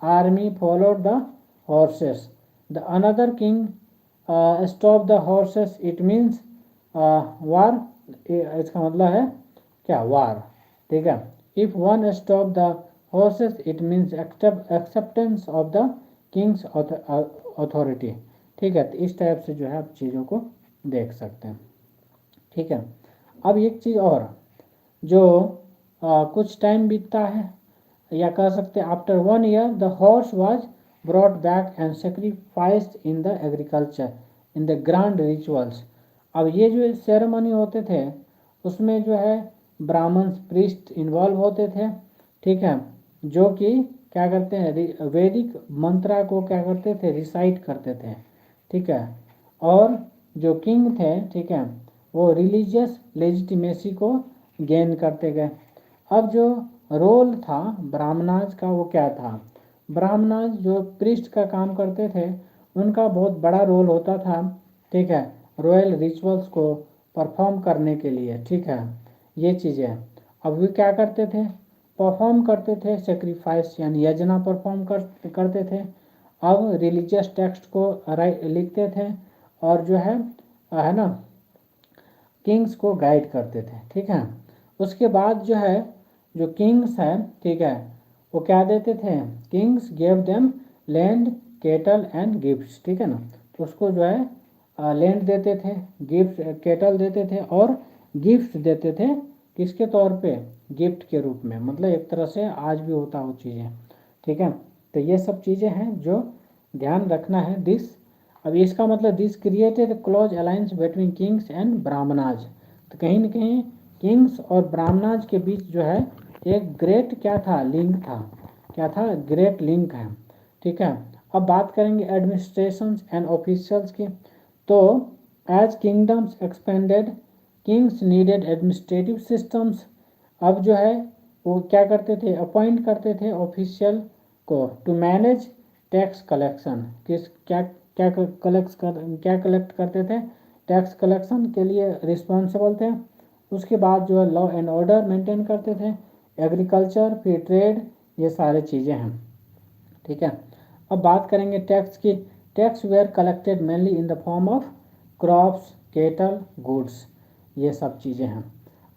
army followed the horses, the another king stop the horses, it means war. इसका मतलब है क्या? वार। ठीक है, if one stop the horses it means acceptance of the king's authority. ठीक है, तो इस टाइप से जो है आप चीज़ों को देख सकते हैं। ठीक है, अब एक चीज़ और, जो कुछ टाइम बीतता है, या कह सकते हैं after 1 year the horse was brought back and sacrificed in the agriculture in the grand rituals. अब ये जो सेरेमनी होते थे उसमें जो है ब्राह्मण्स प्रीस्ट इन्वॉल्व होते थे। ठीक है, जो कि क्या करते हैं, वैदिक मंत्रा को क्या करते थे, रिसाइट करते थे। ठीक है, और जो किंग थे, ठीक है, वो रिलीजियस लेजिटिमेसी को गेन करते गए। अब जो रोल था ब्राह्मणाज का वो क्या था? ब्राह्मणाज जो प्रीस्ट का काम करते थे उनका बहुत बड़ा रोल होता था। ठीक है, रॉयल रिचुअल्स को परफॉर्म करने के लिए। ठीक है, ये चीज़ें अब वे क्या करते थे, परफॉर्म करते थे, सेक्रीफाइस यानी यज्ञ परफॉर्म करते थे। अब रिलीजियस टेक्स्ट को लिखते थे, और जो है ना किंग्स को गाइड करते थे। ठीक है, उसके बाद जो है जो किंग्स है, ठीक है, वो क्या देते थे, Kings gave them land kettle and gifts. ठीक है ना, तो उसको जो है लैंड देते थे, गिफ्ट केटल देते थे, और गिफ्ट देते थे। किसके तौर पे? गिफ्ट के रूप में, मतलब एक तरह से आज भी होता वो चीज़ें। ठीक है, तो ये सब चीज़ें हैं जो ध्यान रखना है। दिस, अब इसका मतलब this created close alliance between Kings and Brahmanas. तो कहीं ना कहीं किंग्स और ब्राह्मणाज के बीच जो है एक ग्रेट क्या था, लिंक था। क्या था? ग्रेट लिंक है। ठीक है, अब बात करेंगे एडमिनिस्ट्रेशन एंड ऑफिशियल्स की। तो as kingdoms expanded kings needed administrative systems. अब जो है वो क्या करते थे, अपॉइंट करते थे ऑफिशियल को टू मैनेज टैक्स कलेक्शन। किस क्या क्या कलेक्ट करते थे, टैक्स कलेक्शन के लिए रिस्पॉन्सिबल थे। उसके बाद जो है लॉ एंड ऑर्डर मेंटेन करते थे, एग्रीकल्चर, फिर ट्रेड, ये सारे चीज़ें हैं। ठीक है, अब बात करेंगे टैक्स की। Tax were collected mainly in the form of crops, cattle, goods, ये सब चीज़ें हैं।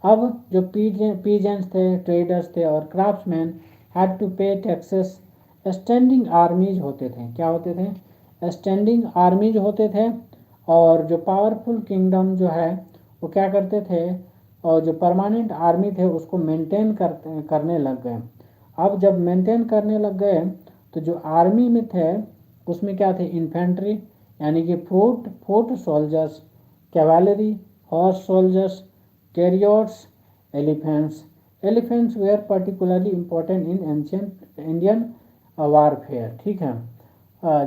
अब जो पीजेंट्स थे, ट्रेडर्स थे और क्राफ्ट्समैन हैड टू पे टैक्सेस। स्टैंडिंग आर्मीज होते थे। क्या होते थे? स्टैंडिंग आर्मीज होते थे। और जो पावरफुल किंगडम जो है वो क्या करते थे, और जो परमानेंट आर्मी थे उसको मेंटेन करने लग गए। अब जब मेंटेन करने लग गए तो जो आर्मी में थे उसमें क्या थे, इन्फेंट्री, यानी कि foot soldiers, cavalry, horse soldiers, carriers, elephants. Elephants were particularly important in ancient Indian warfare. ठीक है,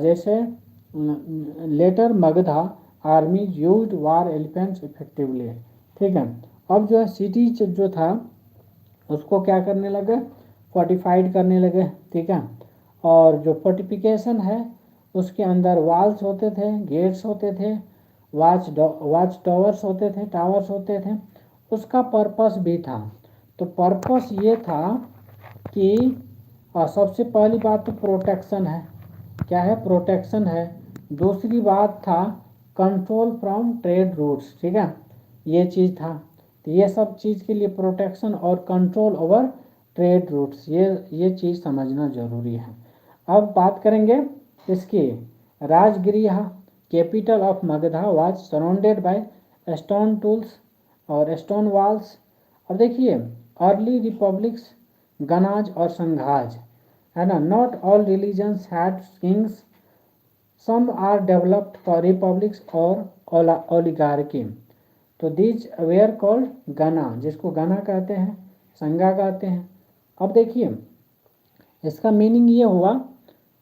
जैसे later Magadha armies used war elephants effectively. ठीक है, अब जो है सिटीज जो था उसको क्या करने लगे, फोर्टिफाइड करने लगे. ठीक है, और जो फोर्टिफिकेशन है उसके अंदर वॉल्स होते थे, गेट्स होते थे, वाच टावर्स होते थे, उसका पर्पस भी था. तो पर्पस ये था कि सबसे पहली बात तो प्रोटेक्शन है. क्या है, प्रोटेक्शन है. दूसरी बात था कंट्रोल फ्रॉम ट्रेड रूट्स. ठीक है, ये चीज़ था. तो ये सब चीज़ के लिए प्रोटेक्शन और कंट्रोल ओवर ट्रेड रूट्स, ये चीज़ समझना ज़रूरी है. अब बात करेंगे इसकी. Rajgriha capital of Magadha was surrounded by stone tools और स्टोन वॉल्स. अब देखिए, अर्ली रिपब्लिक्स गनाज और संघाज है ना. Not all religions had kings, some are developed for republics और ओलिगार्की. तो दीज वेयर कॉल्ड गना, जिसको गना कहते हैं, संगा कहते हैं. अब देखिए, इसका मीनिंग ये हुआ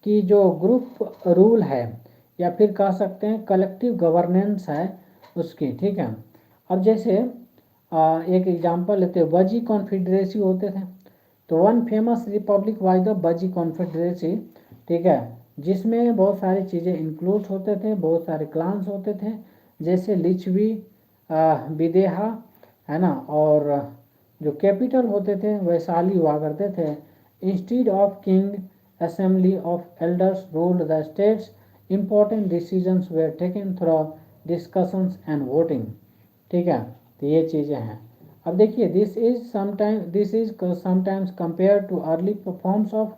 कि जो ग्रुप रूल है या फिर कह सकते हैं कलेक्टिव गवर्नेंस है उसकी. ठीक है, अब जैसे एक एग्जांपल लेते हैं, बजी कॉन्फेडरेसी होते थे. तो one famous Republic was the बजी कॉन्फेडरेसी. ठीक है, जिसमें बहुत सारी चीज़ें इंक्लूड होते थे, बहुत सारे क्लान्स होते थे, जैसे लिच्छवी, विदेहा है ना. और जो कैपिटल होते थे वैशाली हुआ करते थे. Instead of king assembly of elders ruled the states. Important decisions where taken through discussions and voting. ठीक है, तो ये चीज़ें हैं. अब देखिए, this is sometimes compare too early forms of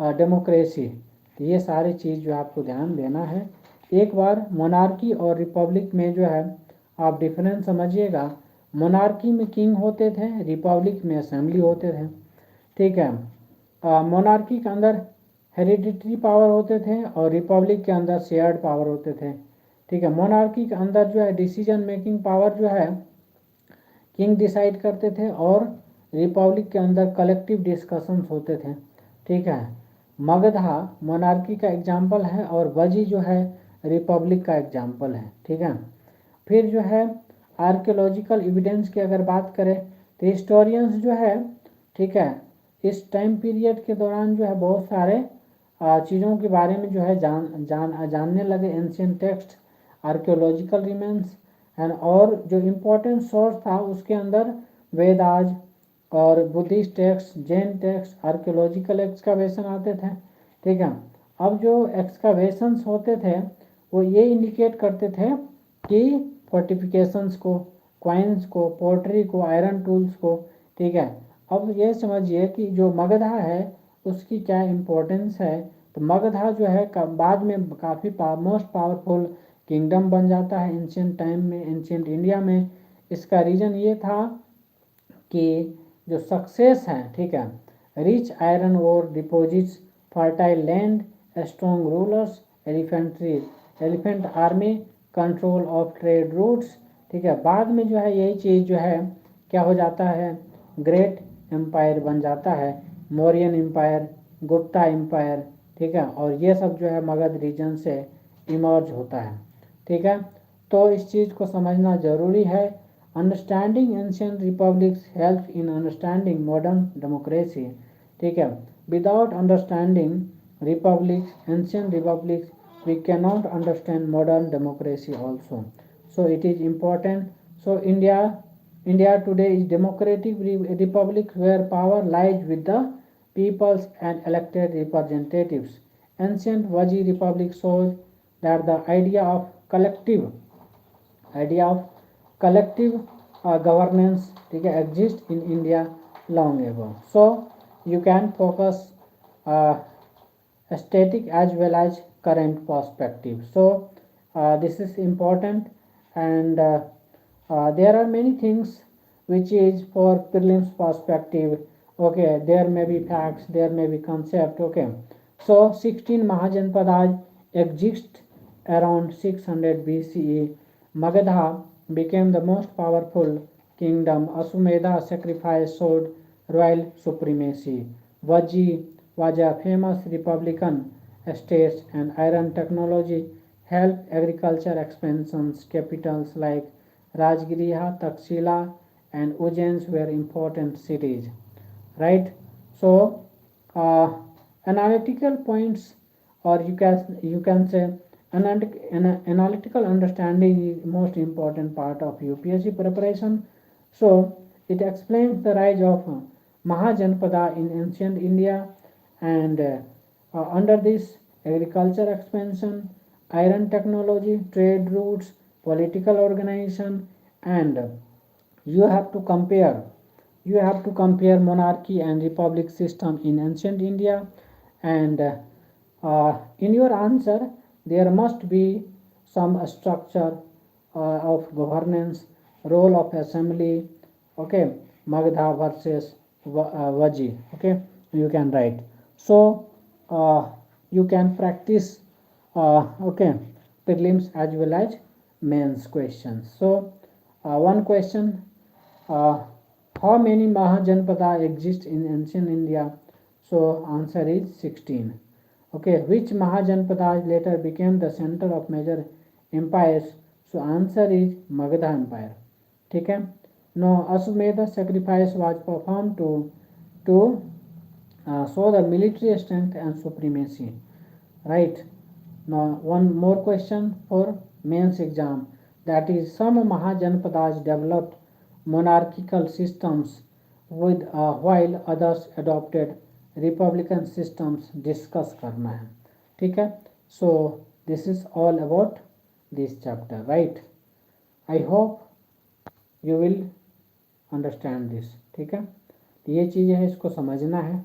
democracy. तो ये सारी चीज़ जो आपको ध्यान देना है. एक बार मोनार्की और रिपब्लिक में जो है आप डिफरेंस समझिएगा. मोनार्की में किंग होते थे, रिपब्लिक में असेंबली होते थे. ठीक है, मोनार्की के अंदर हेरिडिटरी पावर होते थे और रिपब्लिक के अंदर शेयर्ड पावर होते थे. ठीक है, मोनार्की के अंदर जो है डिसीजन मेकिंग पावर जो है किंग डिसाइड करते थे और रिपब्लिक के अंदर कलेक्टिव डिस्कशंस होते थे. ठीक है, मगधा मोनार्की का एग्जाम्पल है और बजी जो है रिपब्लिक का एग्जाम्पल है. ठीक है, फिर जो है आर्कियोलॉजिकल एविडेंस की अगर बात करें तो हिस्टोरियंस जो है, ठीक है, इस टाइम पीरियड के दौरान जो है बहुत सारे चीज़ों के बारे में जो है जानने लगे. Ancient text, archaeological remains and, और जो इम्पोर्टेंट सोर्स था उसके अंदर वेदाज और Buddhist text, Jain text, archaeological excavation आते थे. ठीक है, अब जो एक्सकावेशंस होते थे वो ये इंडिकेट करते थे कि फोर्टिफिकेशंस को, क्वाइंस को, पोर्ट्री को, आयरन टूल्स को. ठीक है, अब ये समझिए कि जो मगधा है उसकी क्या इम्पोर्टेंस है. तो मगधा जो है बाद में काफ़ी मोस्ट पावरफुल किंगडम बन जाता है एंशियंट टाइम में, एंशियंट इंडिया में. इसका रीज़न ये था कि जो सक्सेस है, ठीक है, rich iron ore deposits, fertile land, strong rulers, elephant army, control of trade routes. ठीक है, बाद में जो है यही चीज़ जो है क्या हो जाता है, ग्रेट एम्पायर बन जाता है. Mauryan empire, Gupta empire. ठीक है, और ये सब जो है मगध रीजन से इमर्ज होता है. ठीक है, तो इस चीज़ को समझना ज़रूरी है. Understanding ancient republics help in understanding modern democracy. ठीक है, without understanding republics, ancient republics, we cannot understand modern democracy also. So it is important. So India today is democratic republic where power lies with the peoples and elected representatives. Ancient Vaji republic shows that the idea of collective governance, ठीक है, exist in India long ago. So you can focus uh, static as well as current perspective. So this is important, and there are many things which is for prelims perspective. Okay, there may be facts, there may be concept. Okay, so 16 Mahajanpadas exist around 600 BCE, Magadha became the most powerful kingdom. Asumedha sacrifice showed royal supremacy. Vaji was a famous republican state, and iron technology helped agriculture expansions. Capitals like Rajgiriha, Takshila, and Ujjain were important cities. Right? So, uh, analytical points, or you can say analytical understanding is most important part of UPSC preparation. So it explains the rise of Mahajanpada in ancient India, and under this agriculture expansion, iron technology, trade routes, political organization, and you have to compare monarchy and republic system in ancient India, and in your answer there must be some structure of governance, role of assembly. Okay, Magdha versus Vaji. Okay, you can write. So you can practice okay, prelims as well as mains questions. So one question, uh, how many Mahajanpada exist in ancient India? So answer is 16. Okay, which Mahajanpada later became the center of major empires? So answer is Magadha Empire. ठीक है. Now Ashwamedha sacrifice was performed to show the military strength and supremacy. Right. Now one more question for mains exam, that is some Mahajanpadas developed monarchical systems with while others adopted republican systems. Discuss करना है. ठीक है. So this is all about this chapter, right? I hope you will understand this. ठीक है. ये चीज़ें हैं, इसको समझना है.